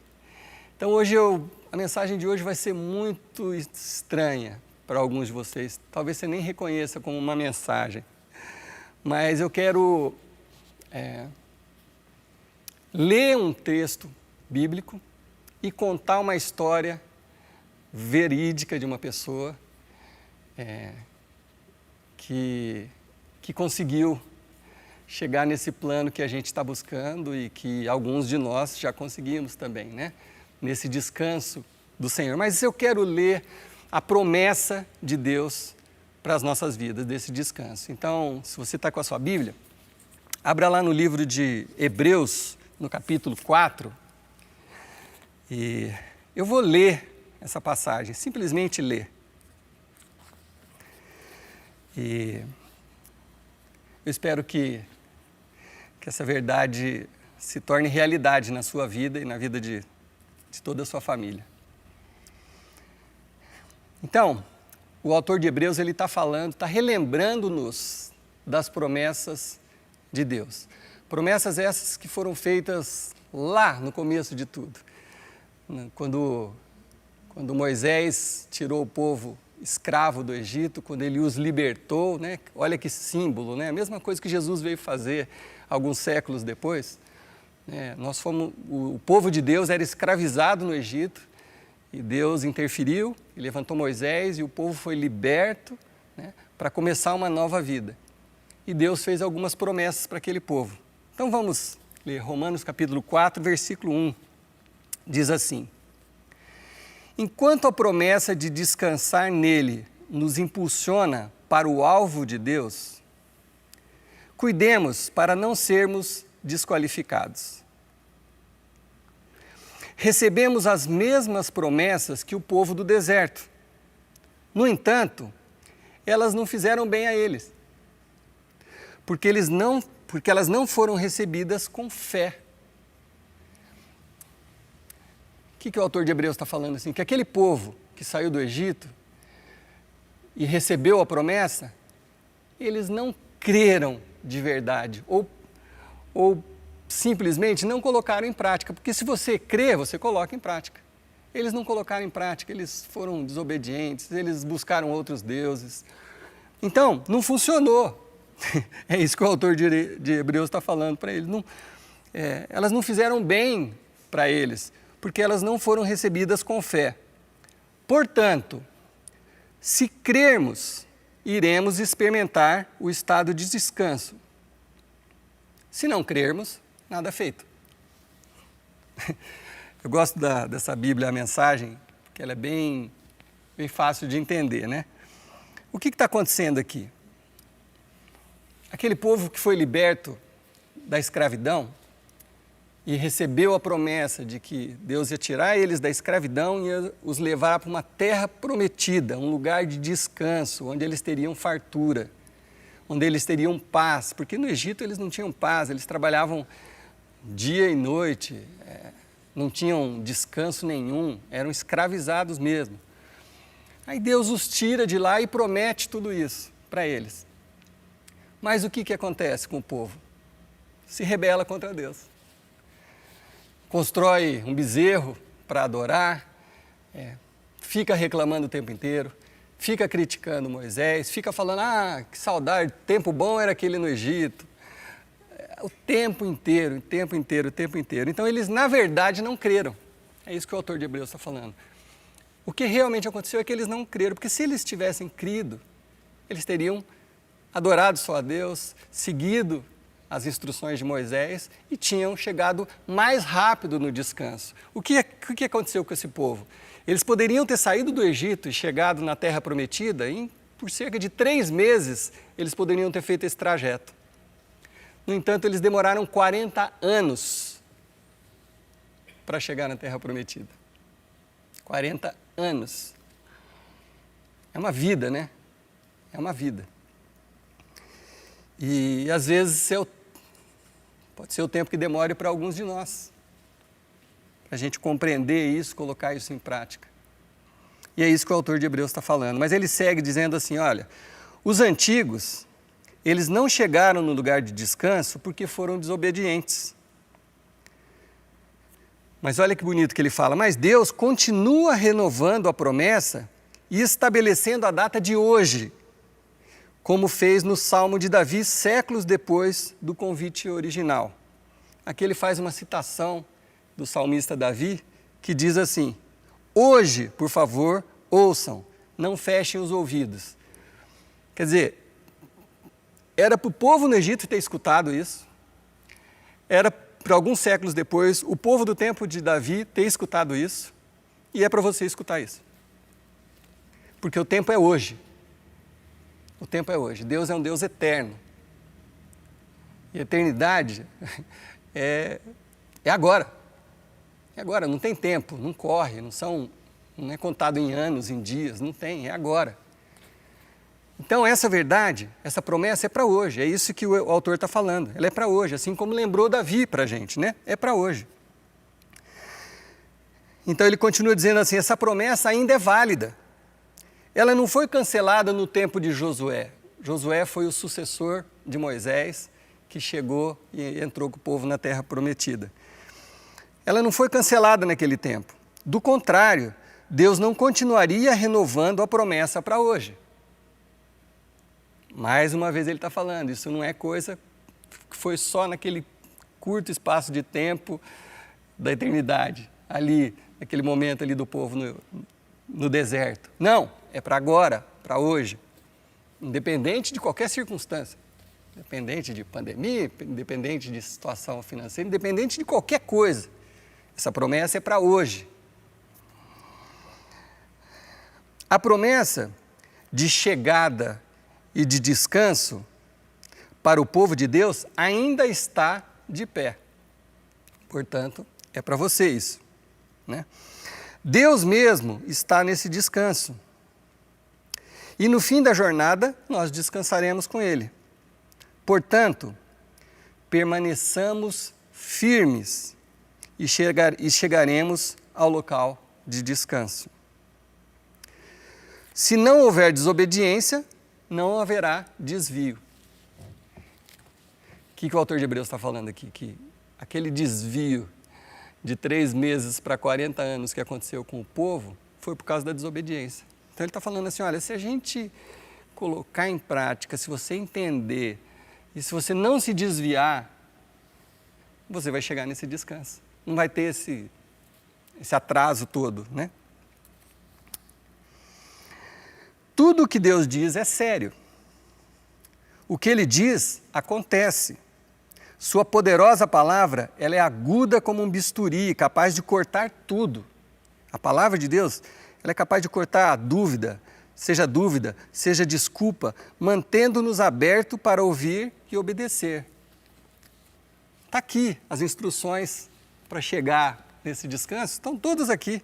Então, a mensagem de hoje vai ser muito estranha para alguns de vocês. Talvez você nem reconheça como uma mensagem. Mas eu quero ler um texto bíblico e contar uma história verídica de uma pessoa que que conseguiu chegar nesse plano que a gente está buscando e que alguns de nós já conseguimos também, né? Nesse descanso do Senhor. Mas eu quero ler a promessa de Deus para as nossas vidas, desse descanso. Então, se você está com a sua Bíblia, abra lá no livro de Hebreus, no capítulo 4, e eu vou ler essa passagem, simplesmente ler. E eu espero que essa verdade se torne realidade na sua vida e na vida de toda a sua família. Então, o autor de Hebreus, ele está falando, está relembrando-nos das promessas de Deus. Promessas essas que foram feitas lá no começo de tudo. Quando Moisés tirou o povo escravo do Egito, quando ele os libertou, né? Olha que símbolo, né? A mesma coisa que Jesus veio fazer alguns séculos depois. O povo de Deus era escravizado no Egito e Deus interferiu e levantou Moisés e o povo foi liberto, né, para começar uma nova vida. E Deus fez algumas promessas para aquele povo. Então vamos ler Romanos capítulo 4, versículo 1. Diz assim: enquanto a promessa de descansar nele nos impulsiona para o alvo de Deus, cuidemos para não sermos desqualificados. Recebemos as mesmas promessas que o povo do deserto. No entanto, elas não fizeram bem a eles, porque elas não foram recebidas com fé. O que o autor de Hebreus está falando assim? Que aquele povo que saiu do Egito e recebeu a promessa, eles não creram de verdade, ou simplesmente não colocaram em prática, porque se você crê, você coloca em prática. Eles não colocaram em prática, eles foram desobedientes, eles buscaram outros deuses. Então, não funcionou. É isso que o autor de Hebreus está falando para eles. Elas não fizeram bem para eles, porque elas não foram recebidas com fé. Portanto, se crermos, iremos experimentar o estado de descanso. Se não crermos, nada feito. Eu gosto dessa Bíblia, a mensagem, porque ela é bem fácil de entender, né? O que está acontecendo aqui? Aquele povo que foi liberto da escravidão e recebeu a promessa de que Deus ia tirar eles da escravidão e ia os levar para uma terra prometida, um lugar de descanso, onde eles teriam fartura, onde eles teriam paz, porque no Egito eles não tinham paz, eles trabalhavam dia e noite, não tinham descanso nenhum, eram escravizados mesmo. Aí Deus os tira de lá e promete tudo isso para eles. Mas o que acontece com o povo? Se rebela contra Deus. Constrói um bezerro para adorar, fica reclamando o tempo inteiro, fica criticando Moisés, fica falando, que saudade, tempo bom era aquele no Egito. O tempo inteiro. Então, eles, na verdade, não creram. É isso que o autor de Hebreus está falando. O que realmente aconteceu é que eles não creram, porque se eles tivessem crido, eles teriam adorado só a Deus, seguido as instruções de Moisés e tinham chegado mais rápido no descanso. O que aconteceu com esse povo? Eles poderiam ter saído do Egito e chegado na Terra Prometida e, por cerca de 3 meses, eles poderiam ter feito esse trajeto. No entanto, eles demoraram 40 anos para chegar na Terra Prometida. 40 anos. É uma vida, né? É uma vida. E, às vezes, pode ser o tempo que demore para alguns de nós, para a gente compreender isso, colocar isso em prática. E é isso que o autor de Hebreus está falando. Mas ele segue dizendo assim, olha, os antigos, eles não chegaram no lugar de descanso porque foram desobedientes. Mas olha que bonito que ele fala, mas Deus continua renovando a promessa e estabelecendo a data de hoje, como fez no Salmo de Davi, séculos depois do convite original. Aqui ele faz uma citação do salmista Davi, que diz assim, hoje, por favor, ouçam, não fechem os ouvidos. Quer dizer, Era para o povo no Egito ter escutado isso. Era para alguns séculos depois, o povo do tempo de Davi ter escutado isso. E é para você escutar isso. Porque o tempo é hoje. O tempo é hoje. Deus é um Deus eterno. E eternidade é agora. É agora, não tem tempo, não corre, não é contado em anos, em dias, não tem, é agora. Então essa verdade, essa promessa é para hoje, é isso que o autor está falando, ela é para hoje, assim como lembrou Davi para a gente, né? É para hoje. Então ele continua dizendo assim, essa promessa ainda é válida. Ela não foi cancelada no tempo de Josué. Josué foi o sucessor de Moisés, que chegou e entrou com o povo na terra prometida. Ela não foi cancelada naquele tempo. Do contrário, Deus não continuaria renovando a promessa para hoje. Mais uma vez ele está falando, isso não é coisa que foi só naquele curto espaço de tempo da eternidade, ali, naquele momento ali do povo no deserto. Não, é para agora, para hoje, independente de qualquer circunstância. Independente de pandemia, independente de situação financeira, independente de qualquer coisa. Essa promessa é para hoje. A promessa de chegada e de descanso para o povo de Deus ainda está de pé. Portanto, é para você isso, né? Deus mesmo está nesse descanso. E no fim da jornada, nós descansaremos com Ele. Portanto, permaneçamos firmes e chegaremos ao local de descanso. Se não houver desobediência, não haverá desvio. O que o autor de Hebreus está falando aqui? Que aquele desvio de 3 meses para 40 anos que aconteceu com o povo foi por causa da desobediência. Então ele está falando assim, olha, se a gente colocar em prática, se você entender, e se você não se desviar, você vai chegar nesse descanso. Não vai ter esse atraso todo, né? Tudo o que Deus diz é sério. O que Ele diz, acontece. Sua poderosa palavra, ela é aguda como um bisturi, capaz de cortar tudo. A palavra de Deus, ela é capaz de cortar a dúvida, seja desculpa, mantendo-nos abertos para ouvir e obedecer. Está aqui as instruções para chegar nesse descanso, estão todas aqui.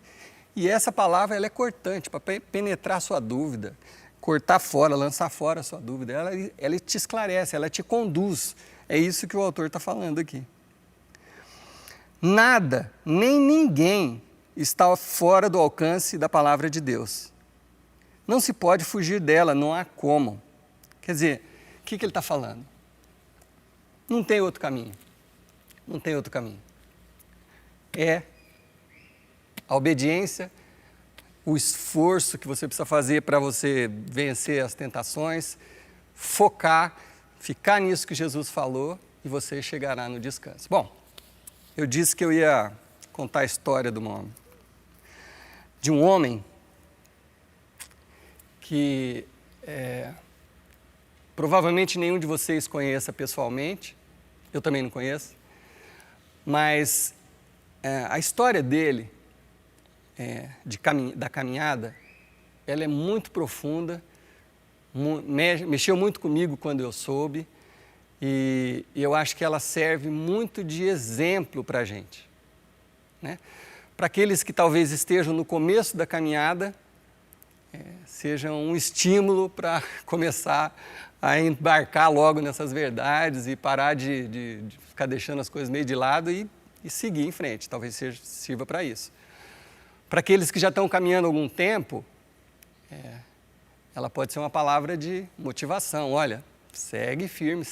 E essa palavra ela é cortante, para penetrar a sua dúvida, cortar fora, lançar fora a sua dúvida. Ela te esclarece, ela te conduz. É isso que o autor está falando aqui. Nada, nem ninguém está fora do alcance da palavra de Deus. Não se pode fugir dela, não há como. Quer dizer, o que ele está falando? Não tem outro caminho. Não tem outro caminho. É a obediência, o esforço que você precisa fazer para você vencer as tentações, focar, ficar nisso que Jesus falou e você chegará no descanso. Bom, eu disse que eu ia contar a história de um homem que provavelmente nenhum de vocês conheça pessoalmente, eu também não conheço, mas a história dele, da caminhada, ela é muito profunda, mexeu muito comigo quando eu soube, e eu acho que ela serve muito de exemplo para a gente, né? Para aqueles que talvez estejam no começo da caminhada, seja um estímulo para começar a embarcar logo nessas verdades e parar de ficar deixando as coisas meio de lado e seguir em frente, talvez sirva para isso. Para aqueles que já estão caminhando há algum tempo, ela pode ser uma palavra de motivação. Olha, segue firme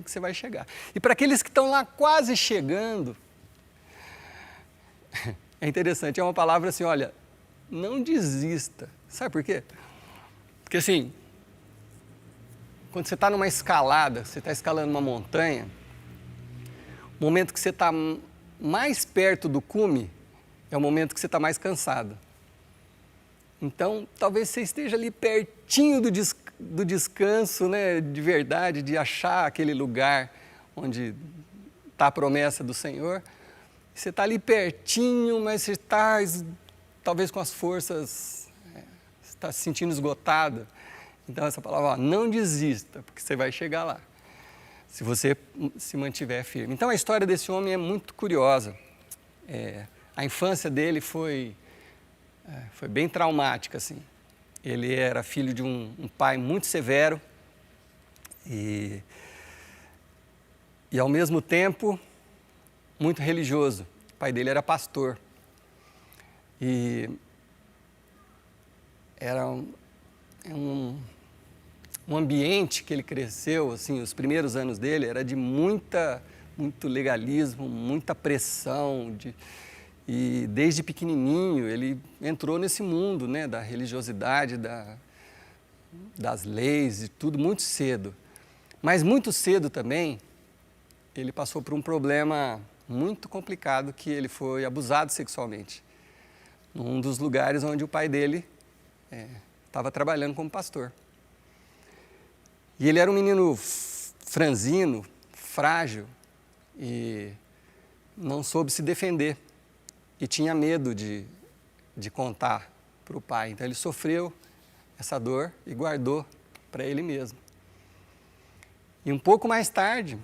que você vai chegar. E para aqueles que estão lá quase chegando, é interessante, é uma palavra assim, olha, não desista. Sabe por quê? Porque assim, quando você está numa escalada, você está escalando uma montanha, o momento que você está mais perto do cume, é o momento que você está mais cansado. Então, talvez você esteja ali pertinho do descanso, né, de verdade, de achar aquele lugar onde está a promessa do Senhor. Você está ali pertinho, mas você está talvez com as forças, está se sentindo esgotado. Então, essa palavra, ó, não desista, porque você vai chegar lá, se você se mantiver firme. Então, a história desse homem é muito curiosa. A infância dele foi bem traumática, assim. Ele era filho de um pai muito severo e ao mesmo tempo, muito religioso. O pai dele era pastor. E era um ambiente que ele cresceu, assim, os primeiros anos dele, era de muito legalismo, muita pressão. E desde pequenininho ele entrou nesse mundo, né, da religiosidade, das leis e tudo muito cedo. Mas muito cedo também, ele passou por um problema muito complicado, que ele foi abusado sexualmente, num dos lugares onde o pai dele estava trabalhando como pastor. E ele era um menino franzino, frágil, e não soube se defender, e tinha medo de contar para o pai. Então ele sofreu essa dor e guardou para ele mesmo. E um pouco mais tarde,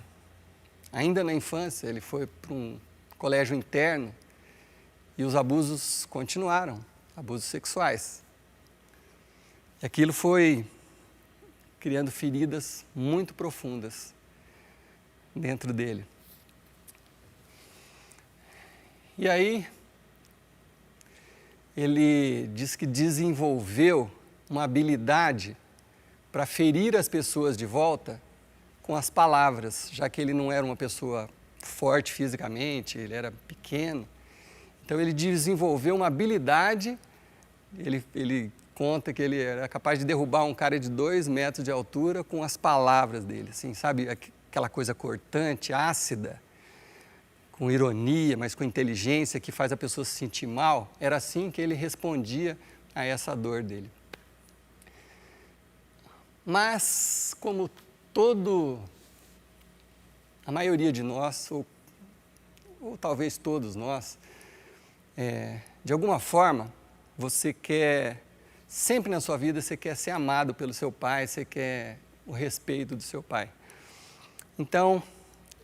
ainda na infância, ele foi para um colégio interno e os abusos continuaram, abusos sexuais. E aquilo foi criando feridas muito profundas dentro dele. E aí, ele diz que desenvolveu uma habilidade para ferir as pessoas de volta com as palavras, já que ele não era uma pessoa forte fisicamente, ele era pequeno. Então ele desenvolveu uma habilidade, ele conta que ele era capaz de derrubar um cara de 2 metros de altura com as palavras dele, assim, sabe, aquela coisa cortante, ácida, com ironia, mas com inteligência, que faz a pessoa se sentir mal. Era assim que ele respondia a essa dor dele. Mas, como a maioria de nós, ou talvez todos nós, de alguma forma, você quer, sempre na sua vida, você quer ser amado pelo seu pai, você quer o respeito do seu pai. Então,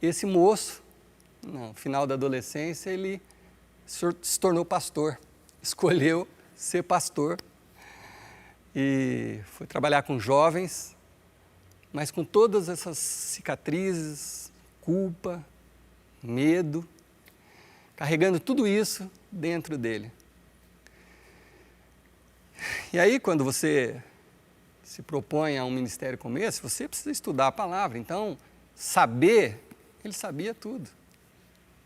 esse moço, no final da adolescência, ele se tornou pastor, escolheu ser pastor e foi trabalhar com jovens, mas com todas essas cicatrizes, culpa, medo, carregando tudo isso dentro dele. E aí, quando você se propõe a um ministério como esse, você precisa estudar a palavra. Então, saber, ele sabia tudo,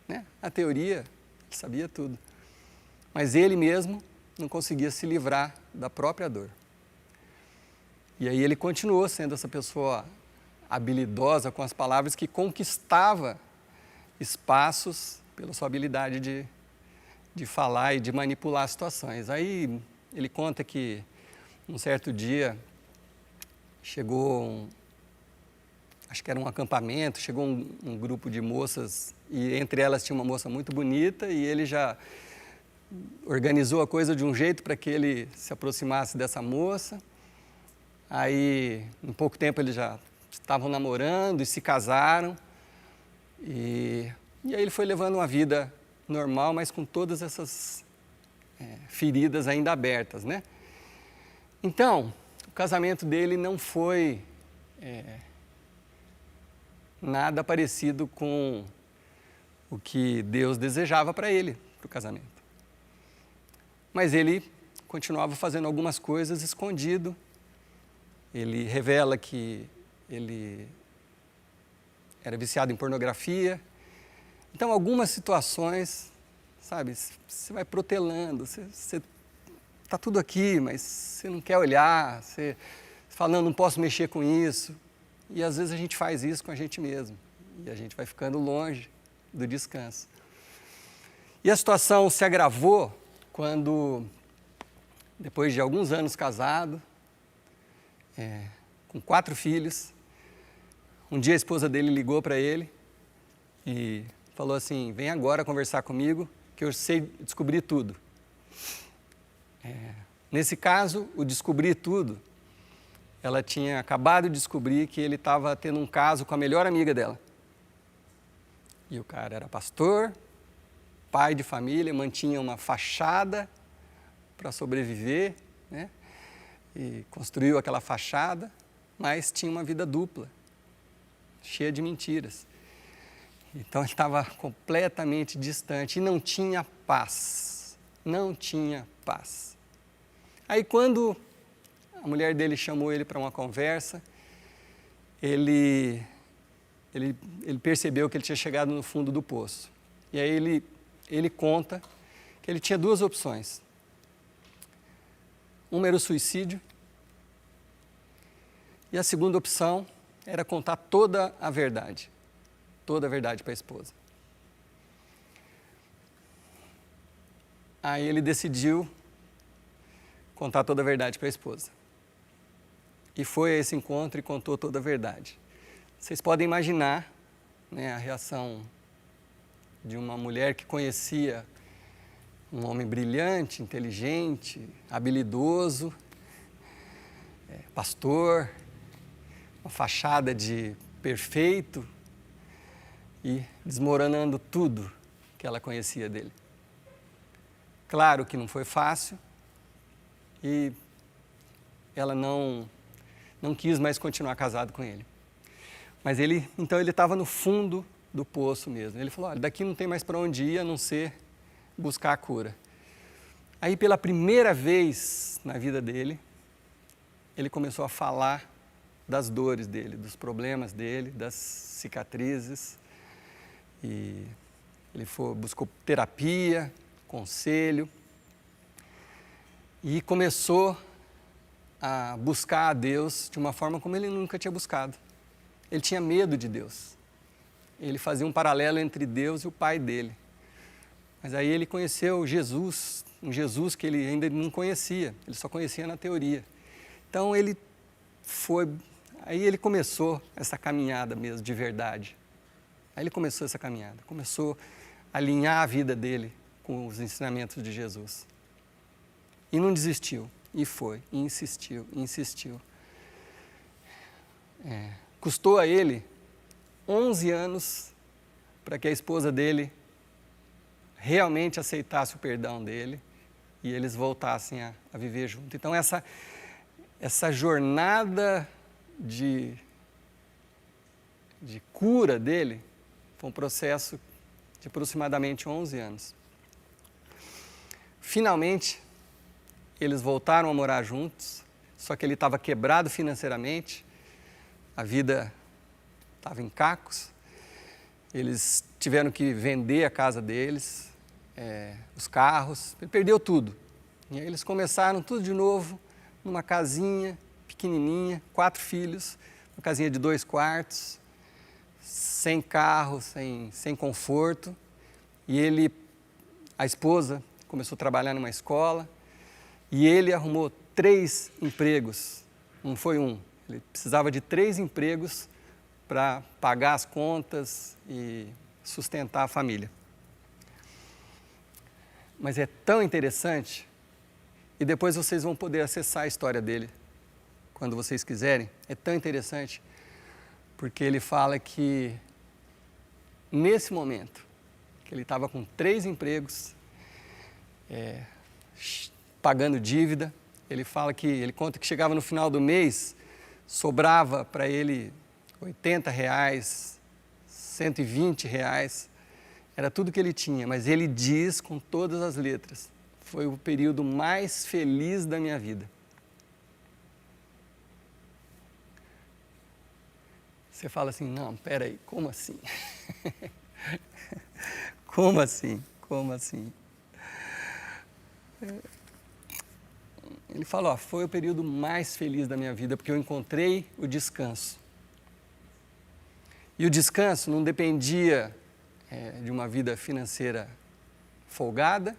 né? A teoria, ele sabia tudo. Mas ele mesmo não conseguia se livrar da própria dor. E aí ele continuou sendo essa pessoa habilidosa com as palavras, que conquistava espaços pela sua habilidade de falar e de manipular situações. Aí ele conta que um certo dia chegou acho que era um acampamento, chegou um grupo de moças e entre elas tinha uma moça muito bonita e ele já organizou a coisa de um jeito para que ele se aproximasse dessa moça. Aí, em pouco tempo, eles já estavam namorando e se casaram. E aí ele foi levando uma vida normal, mas com todas essas feridas ainda abertas, né? Então, o casamento dele não foi nada parecido com o que Deus desejava para ele, para o casamento. Mas ele continuava fazendo algumas coisas escondido. Ele revela que ele era viciado em pornografia. Então, algumas situações, sabe, você vai protelando, você está tudo aqui, mas você não quer olhar, você fala, não posso mexer com isso. E às vezes a gente faz isso com a gente mesmo. E a gente vai ficando longe do descanso. E a situação se agravou quando, depois de alguns anos casado, com 4 filhos, um dia a esposa dele ligou para ele e falou assim: vem agora conversar comigo que eu sei descobrir tudo. Nesse caso, o descobrir tudo, ela tinha acabado de descobrir que ele estava tendo um caso com a melhor amiga dela. E o cara era pastor, pai de família, mantinha uma fachada para sobreviver, né? E construiu aquela fachada, mas tinha uma vida dupla, cheia de mentiras. Então ele estava completamente distante e não tinha paz, não tinha paz. Aí quando a mulher dele chamou ele para uma conversa, ele percebeu que ele tinha chegado no fundo do poço. E aí ele conta que ele tinha 2 opções. Uma era o suicídio e a segunda opção era contar toda a verdade para a esposa. Aí ele decidiu contar toda a verdade para a esposa. E foi a esse encontro e contou toda a verdade. Vocês podem imaginar, né, a reação de uma mulher que conhecia um homem brilhante, inteligente, habilidoso, pastor, uma fachada de perfeito, e desmoronando tudo que ela conhecia dele. Claro que não foi fácil e ela não quis mais continuar casado com ele. Mas então ele estava no fundo do poço mesmo. Ele falou: olha, daqui não tem mais para onde ir a não ser buscar a cura. Aí pela primeira vez na vida dele, ele começou a falar das dores dele, dos problemas dele, das cicatrizes. E ele buscou terapia, conselho e começou a buscar a Deus de uma forma como ele nunca tinha buscado. Ele tinha medo de Deus. Ele fazia um paralelo entre Deus e o pai dele. Mas aí ele conheceu Jesus, um Jesus que ele ainda não conhecia, ele só conhecia na teoria. Então aí ele começou essa caminhada mesmo, de verdade. Aí ele começou essa caminhada, começou a alinhar a vida dele com os ensinamentos de Jesus. E não desistiu, e foi, e insistiu, e insistiu. Custou a ele 11 anos para que a esposa dele realmente aceitasse o perdão dele e eles voltassem a viver juntos. Então essa jornada de cura dele foi um processo de aproximadamente 11 anos. Finalmente, eles voltaram a morar juntos, só que ele estava quebrado financeiramente, a vida estava em cacos, eles tiveram que vender a casa deles, os carros, ele perdeu tudo. E aí eles começaram tudo de novo, numa casinha pequenininha, 4 filhos, uma casinha de 2 quartos, sem carro, sem conforto. E a esposa começou a trabalhar numa escola e ele arrumou 3 empregos, não foi um. Ele precisava de 3 empregos para pagar as contas e sustentar a família. Mas é tão interessante, e depois vocês vão poder acessar a história dele, quando vocês quiserem. É tão interessante, porque ele fala que, nesse momento, que ele estava com 3 empregos, pagando dívida, ele conta que chegava no final do mês, sobrava para ele R$80, R$120, era tudo que ele tinha, mas ele diz com todas as letras: foi o período mais feliz da minha vida. Você fala assim: não, peraí, como assim? Como assim? Como assim? Ele fala: foi o período mais feliz da minha vida, porque eu encontrei o descanso. E o descanso não dependia de uma vida financeira folgada,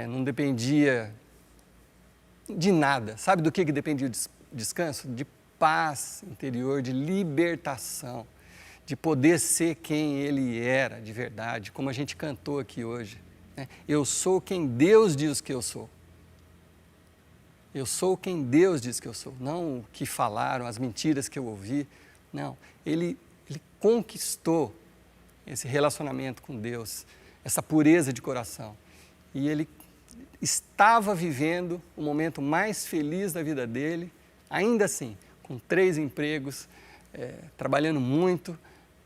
não dependia de nada. Sabe do que dependia o descanso? De paz interior, de libertação, de poder ser quem ele era de verdade, como a gente cantou aqui hoje. Né? Eu sou quem Deus diz que eu sou. Eu sou quem Deus diz que eu sou, não o que falaram, as mentiras que eu ouvi. Não, ele conquistou esse relacionamento com Deus, essa pureza de coração. E ele estava vivendo o momento mais feliz da vida dele, ainda assim, com 3 empregos, trabalhando muito,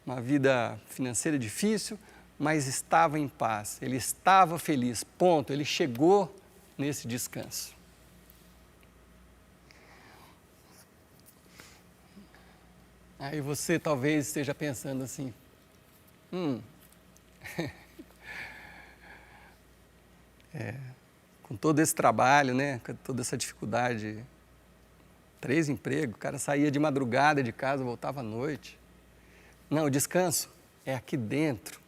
uma vida financeira difícil, mas estava em paz, ele estava feliz, ponto, ele chegou nesse descanso. Aí você talvez esteja pensando assim, com todo esse trabalho, né, com toda essa dificuldade, 3 empregos, o cara saía de madrugada de casa, voltava à noite. Não, o descanso é aqui dentro,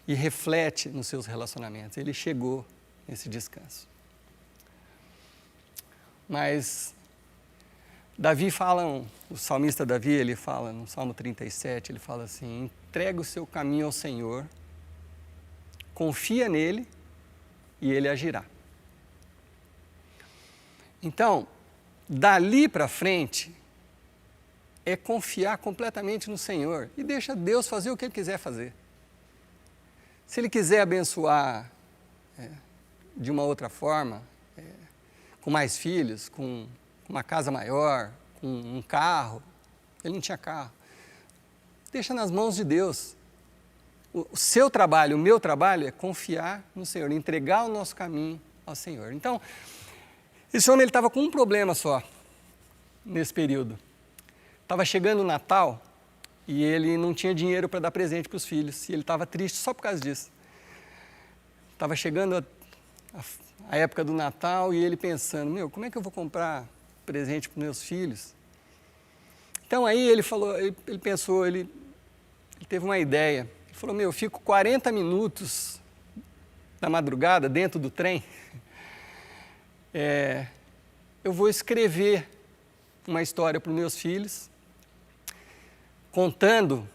e reflete nos seus relacionamentos. Ele chegou nesse descanso. Mas Davi fala, o salmista Davi, ele fala no Salmo 37, ele fala assim, entrega o seu caminho ao Senhor, confia nele e ele agirá. Então, dali para frente, é confiar completamente no Senhor e deixa Deus fazer o que Ele quiser fazer. Se Ele quiser abençoar de uma outra forma, com mais filhos, com uma casa maior, com um carro, ele não tinha carro, deixa nas mãos de Deus. O seu trabalho, o meu trabalho é confiar no Senhor, entregar o nosso caminho ao Senhor. Então, esse homem estava com um problema só nesse período. Estava chegando o Natal e ele não tinha dinheiro para dar presente para os filhos. E ele estava triste só por causa disso. Estava chegando a época do Natal e ele pensando, como é que eu vou comprar presente para os meus filhos? Então aí ele falou, ele pensou, ele teve uma ideia. Ele falou, eu fico 40 minutos da madrugada dentro do trem, eu vou escrever uma história para os meus filhos, contando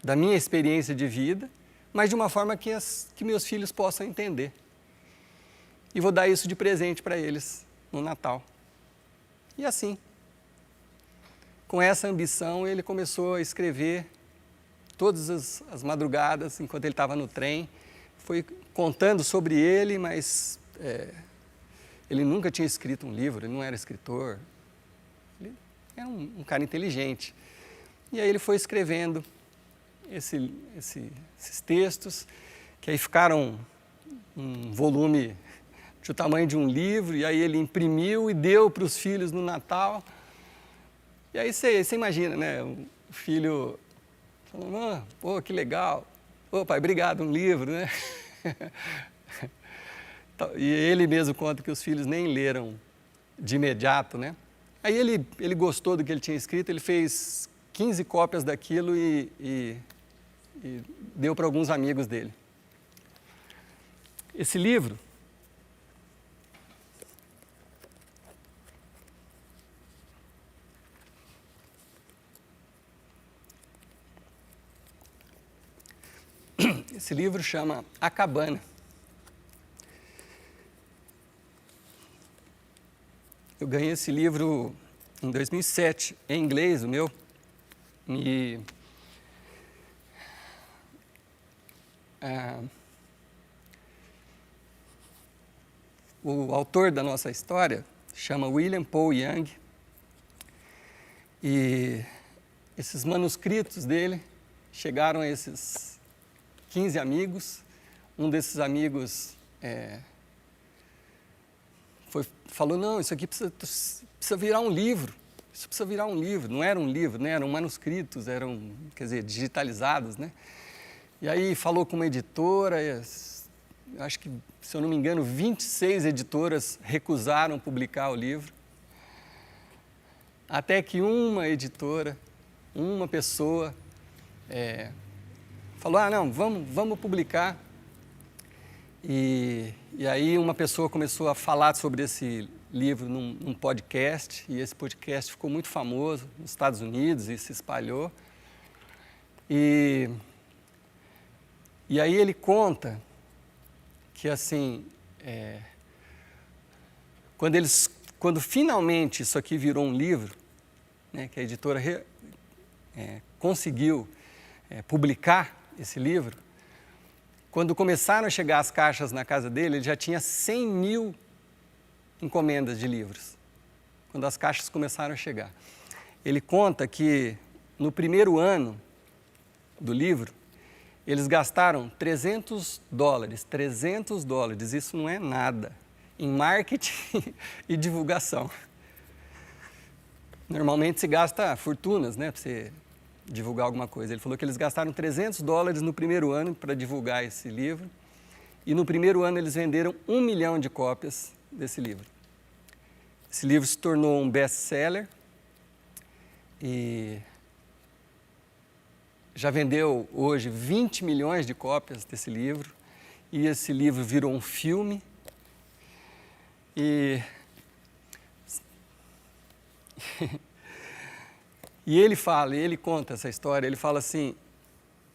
da minha experiência de vida, mas de uma forma que meus filhos possam entender. E vou dar isso de presente para eles no Natal. E assim, com essa ambição, ele começou a escrever todas as madrugadas, enquanto ele estava no trem, foi contando sobre ele, mas ele nunca tinha escrito um livro, ele não era escritor, ele era um cara inteligente. E aí ele foi escrevendo esses textos, que aí ficaram um volume do tamanho de um livro, e aí ele imprimiu e deu para os filhos no Natal. E aí você imagina, né? O filho falando, pô, que legal. Ô pai, obrigado, um livro, né? E ele mesmo conta que os filhos nem leram de imediato, né? Aí ele gostou do que ele tinha escrito, ele fez 15 cópias daquilo e deu para alguns amigos dele. Esse livro chama A Cabana. Eu ganhei esse livro em 2007, em inglês, o meu. E o autor da nossa história chama William Paul Young. E esses manuscritos dele chegaram a esses 15 amigos. Um desses amigos falou, não, isso aqui precisa virar um livro. Isso precisa virar um livro. Não era um livro, né? Eram manuscritos, eram, digitalizados, né? E aí falou com uma editora, acho que, se eu não me engano, 26 editoras recusaram publicar o livro. Até que uma editora, uma pessoa, falou, não, vamos publicar. E aí uma pessoa começou a falar sobre esse livro num podcast, e esse podcast ficou muito famoso nos Estados Unidos e se espalhou. E aí ele conta que, assim, quando finalmente isso aqui virou um livro, né, que a editora conseguiu publicar esse livro, quando começaram a chegar as caixas na casa dele, ele já tinha 100 mil encomendas de livros, quando as caixas começaram a chegar. Ele conta que no primeiro ano do livro, eles gastaram $300, $300, isso não é nada, em marketing e divulgação. Normalmente se gasta fortunas, né, para você divulgar alguma coisa. Ele falou que eles gastaram $300 no primeiro ano para divulgar esse livro, e no primeiro ano eles venderam 1 milhão de cópias desse livro. Esse livro se tornou um best-seller e já vendeu hoje 20 milhões de cópias desse livro, e esse livro virou um filme. E ele conta essa história, ele fala assim: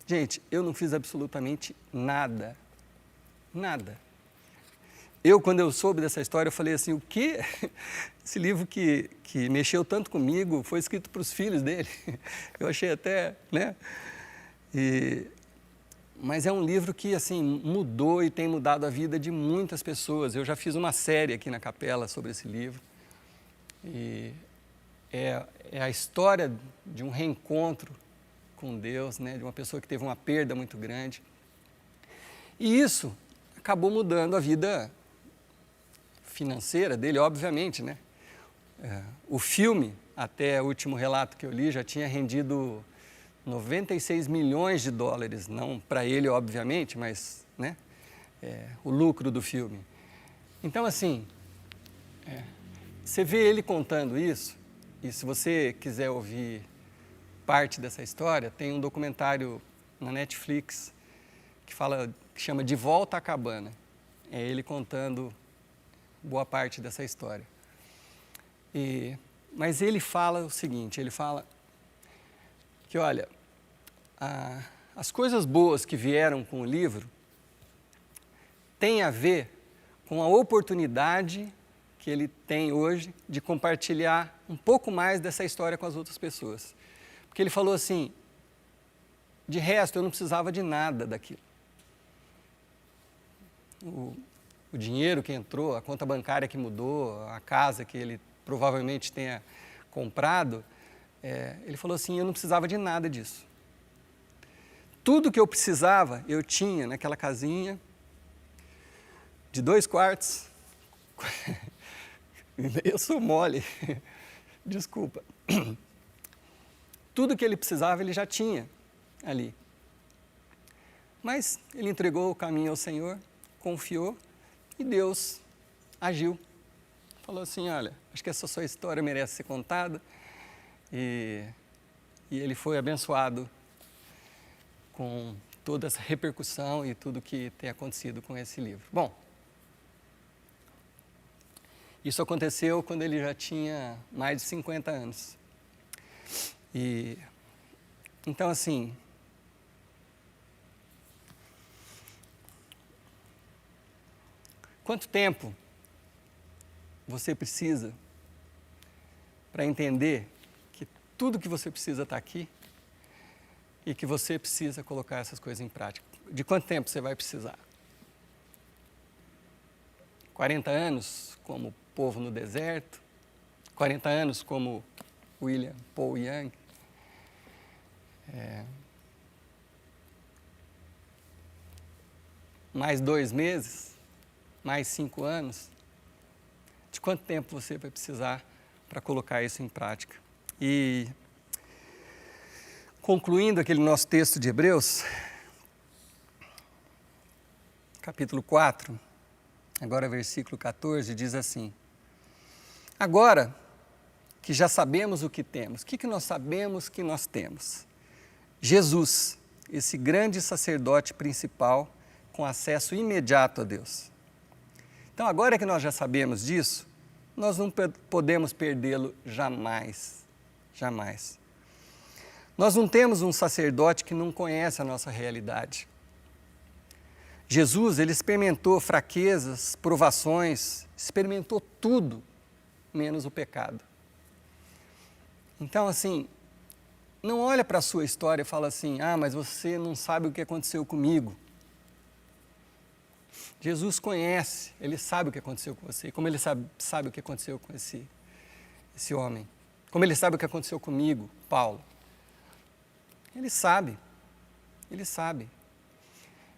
gente, eu não fiz absolutamente nada, nada. Quando eu soube dessa história, eu falei assim, o quê? Esse livro que mexeu tanto comigo foi escrito para os filhos dele. Eu achei até, né? Mas é um livro que, assim, mudou e tem mudado a vida de muitas pessoas. Eu já fiz uma série aqui na capela sobre esse livro. E é a história de um reencontro com Deus, né? De uma pessoa que teve uma perda muito grande. E isso acabou mudando a vida financeira dele, obviamente, né? O filme, até o último relato que eu li, já tinha rendido $96 milhões, não para ele, obviamente, mas, né, o lucro do filme. Então, assim, você vê ele contando isso, e se você quiser ouvir parte dessa história, tem um documentário na Netflix que chama De Volta à Cabana. É ele contando boa parte dessa história. Mas ele fala o seguinte, ele fala que, olha, as coisas boas que vieram com o livro têm a ver com a oportunidade que ele tem hoje de compartilhar um pouco mais dessa história com as outras pessoas. Porque ele falou assim, de resto eu não precisava de nada daquilo. O dinheiro que entrou, a conta bancária que mudou, a casa que ele provavelmente tenha comprado, ele falou assim, eu não precisava de nada disso. Tudo que eu precisava, eu tinha naquela casinha de 2 quartos. Eu sou mole, desculpa. Tudo que ele precisava, ele já tinha ali. Mas ele entregou o caminho ao Senhor, confiou, e Deus agiu. Falou assim, olha, acho que essa sua história merece ser contada. E ele foi abençoado com toda essa repercussão e tudo que tem acontecido com esse livro. Bom, isso aconteceu quando ele já tinha mais de 50 anos. Então, assim, quanto tempo você precisa para entender que tudo que você precisa está aqui e que você precisa colocar essas coisas em prática? De quanto tempo você vai precisar? 40 anos, como o povo no deserto? 40 anos, como William Paul Young? Mais 2 meses? Mais 5 anos? De quanto tempo você vai precisar para colocar isso em prática? E, concluindo aquele nosso texto de Hebreus, capítulo 4, agora versículo 14, diz assim: agora que já sabemos o que temos, o que nós sabemos que nós temos? Jesus, esse grande sacerdote principal com acesso imediato a Deus. Então, agora que nós já sabemos disso, nós não podemos perdê-lo jamais, jamais. Nós não temos um sacerdote que não conhece a nossa realidade. Jesus, ele experimentou fraquezas, provações, experimentou tudo, menos o pecado. Então, assim, não olha para a sua história e fala assim, mas você não sabe o que aconteceu comigo. Jesus conhece, ele sabe o que aconteceu com você, como ele sabe o que aconteceu com esse homem, como ele sabe o que aconteceu comigo, Paulo. Ele sabe.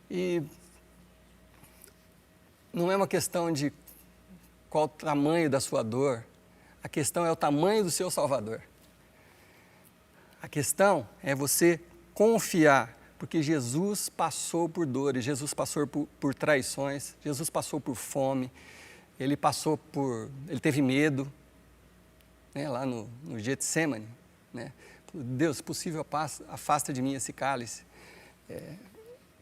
E não é uma questão de qual o tamanho da sua dor, a questão é o tamanho do seu Salvador. A questão é você confiar, porque Jesus passou por dores, Jesus passou por traições, Jesus passou por fome, ele teve medo, né, lá no Getsemane, né? Deus, se possível, afasta de mim esse cálice.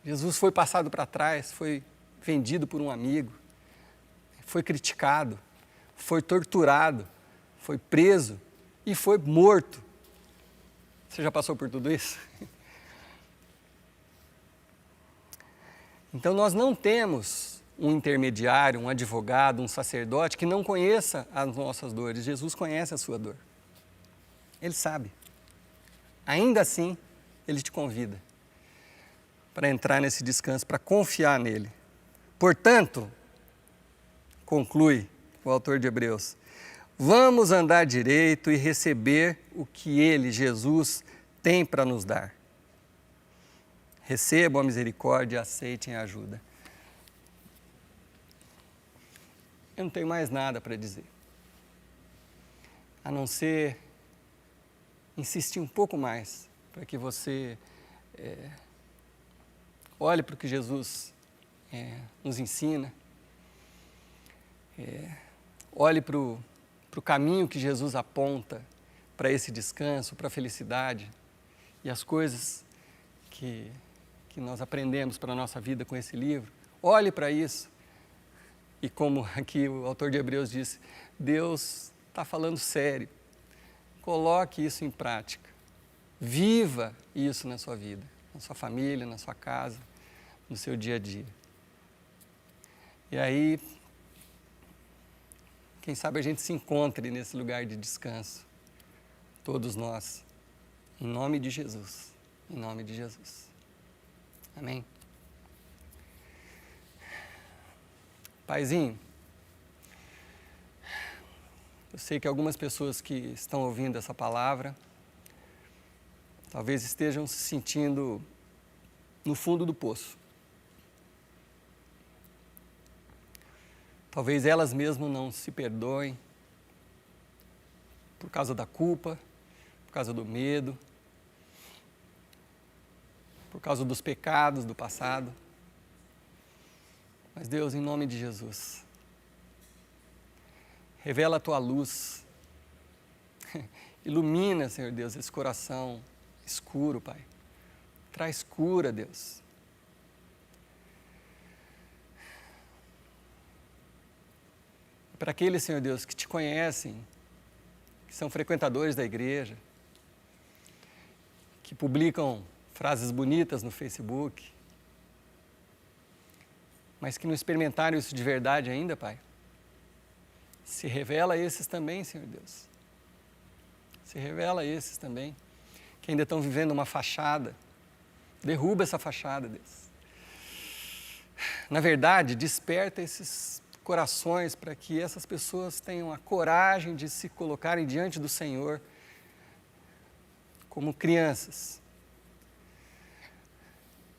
Jesus foi passado para trás, foi vendido por um amigo, foi criticado, foi torturado, foi preso e foi morto. Você já passou por tudo isso? Então, nós não temos um intermediário, um advogado, um sacerdote que não conheça as nossas dores. Jesus conhece a sua dor. Ele sabe. Ainda assim, ele te convida para entrar nesse descanso, para confiar nele. Portanto, conclui o autor de Hebreus, vamos andar direito e receber o que ele, Jesus, tem para nos dar. Recebam a misericórdia e aceitem a ajuda. Eu não tenho mais nada para dizer, a não ser insistir um pouco mais para que você olhe para o que Jesus nos ensina, olhe para o caminho que Jesus aponta para esse descanso, para a felicidade e as coisas que nós aprendemos para a nossa vida com esse livro. Olhe para isso e, como aqui o autor de Hebreus disse, Deus está falando sério. Coloque isso em prática. Viva isso na sua vida, na sua família, na sua casa, no seu dia a dia. E aí, quem sabe a gente se encontre nesse lugar de descanso, todos nós, em nome de Jesus, em nome de Jesus. Amém? Paizinho, eu sei que algumas pessoas que estão ouvindo essa palavra, talvez estejam se sentindo no fundo do poço. Talvez elas mesmas não se perdoem por causa da culpa, por causa do medo, por causa dos pecados do passado. Mas Deus, em nome de Jesus, revela a Tua luz, ilumina, Senhor Deus, esse coração escuro, Pai. Traz cura, Deus. Para aqueles, Senhor Deus, que Te conhecem, que são frequentadores da igreja, que publicam frases bonitas no Facebook, mas que não experimentaram isso de verdade ainda, Pai. Se revela a esses também, Senhor Deus. Se revela a esses também, que ainda estão vivendo uma fachada. Derruba essa fachada, Deus. Na verdade, desperta esses corações para que essas pessoas tenham a coragem de se colocarem diante do Senhor como crianças.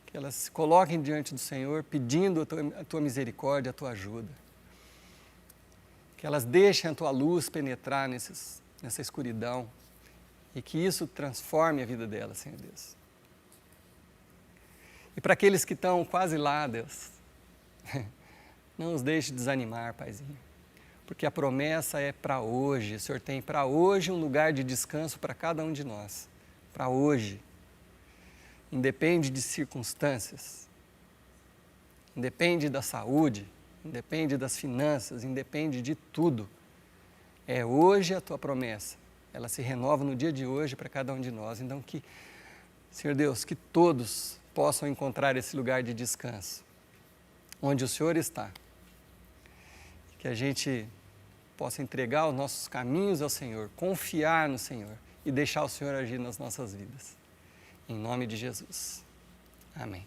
Que elas se coloquem diante do Senhor pedindo a Tua misericórdia, a Tua ajuda. Que elas deixem a Tua luz penetrar nessa escuridão e que isso transforme a vida delas, Senhor Deus. E para aqueles que estão quase lá, Deus, não os deixe desanimar, Paizinho, porque a promessa é para hoje. O Senhor tem para hoje um lugar de descanso para cada um de nós, para hoje. Independe de circunstâncias. independe da saúde, independe das finanças, independe de tudo. É hoje a tua promessa. Ela se renova no dia de hoje para cada um de nós. Então, que, Senhor Deus, que todos possam encontrar esse lugar de descanso, onde o Senhor está. Que a gente possa entregar os nossos caminhos ao Senhor, confiar no Senhor e deixar o Senhor agir nas nossas vidas. Em nome de Jesus. Amém.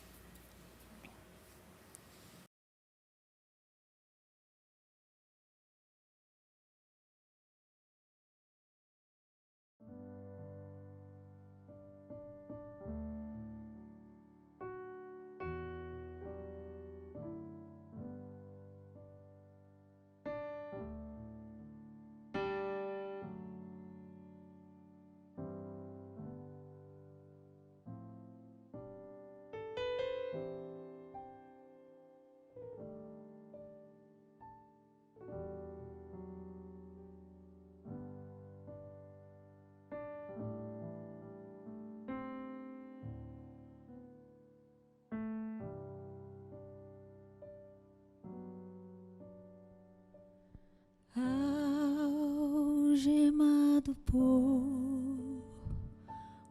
Algemado por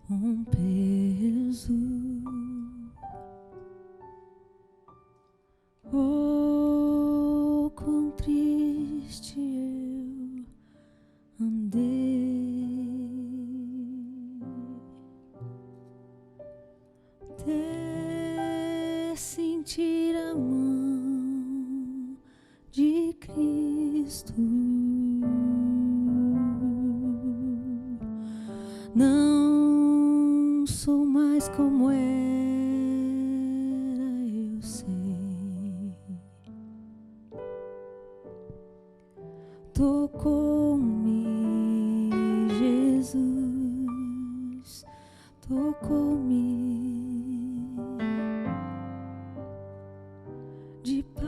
um peso, oh, quão triste eu andei, até sentir a mão de Cristo. Não sou mais como era, eu sei. Tocou-me, Jesus, tocou-me. De paz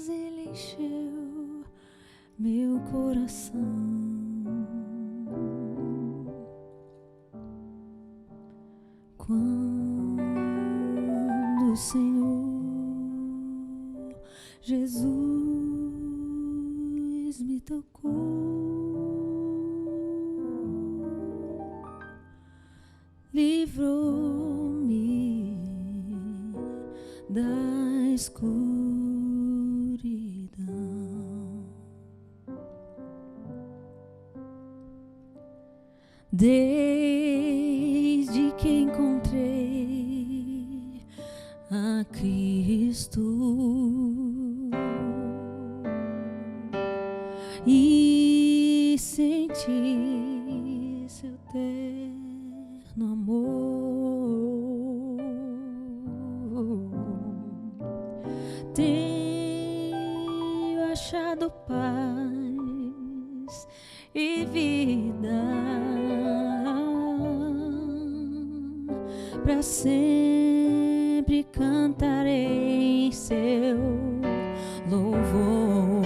Ele encheu meu coração. Quando o Senhor Jesus me tocou, livrou-me da escuridão. Desde que encontrei a Cristo e senti seu terno amor, tenho achado paz e vida. Para sempre cantarei seu louvor.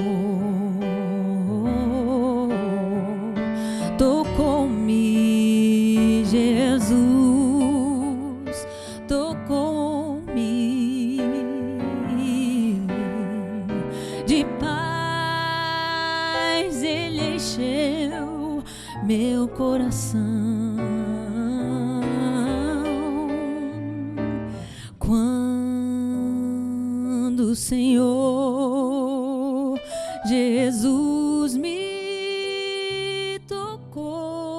Tocou-me, Jesus, tocou-me. De paz Ele encheu meu coração. Quando o Senhor Jesus me tocou,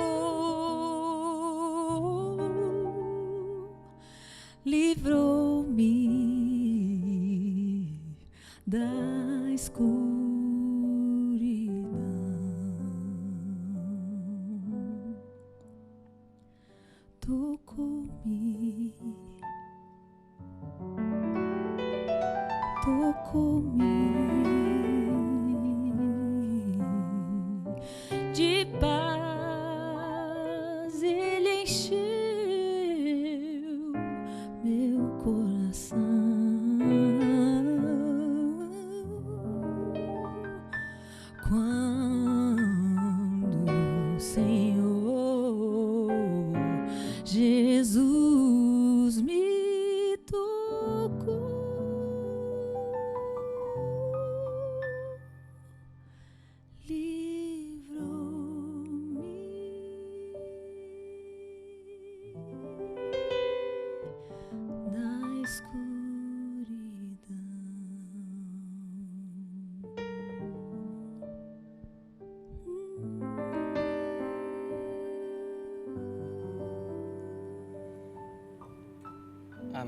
livrou-me da escuridão. Tocou-me, tocou-me. De paz Ele encheu meu coração. Quando o Senhor Jesus me tocou,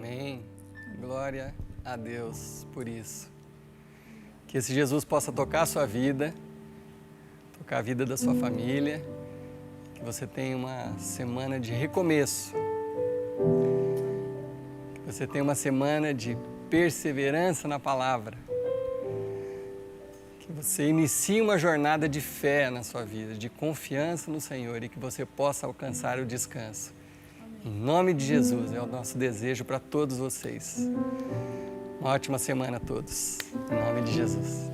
Amém. Glória a Deus por isso. Que esse Jesus possa tocar a sua vida, tocar a vida da sua família, que você tenha uma semana de recomeço, que você tenha uma semana de perseverança na palavra, que você inicie uma jornada de fé na sua vida, de confiança no Senhor e que você possa alcançar o descanso. Em nome de Jesus, é o nosso desejo para todos vocês. Uma ótima semana a todos. Em nome de Jesus.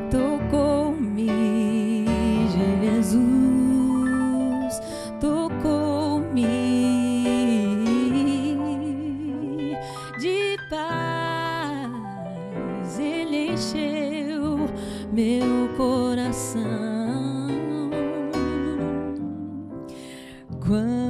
Tocou-me, Jesus, tocou-me de paz, Ele encheu meu coração. Quando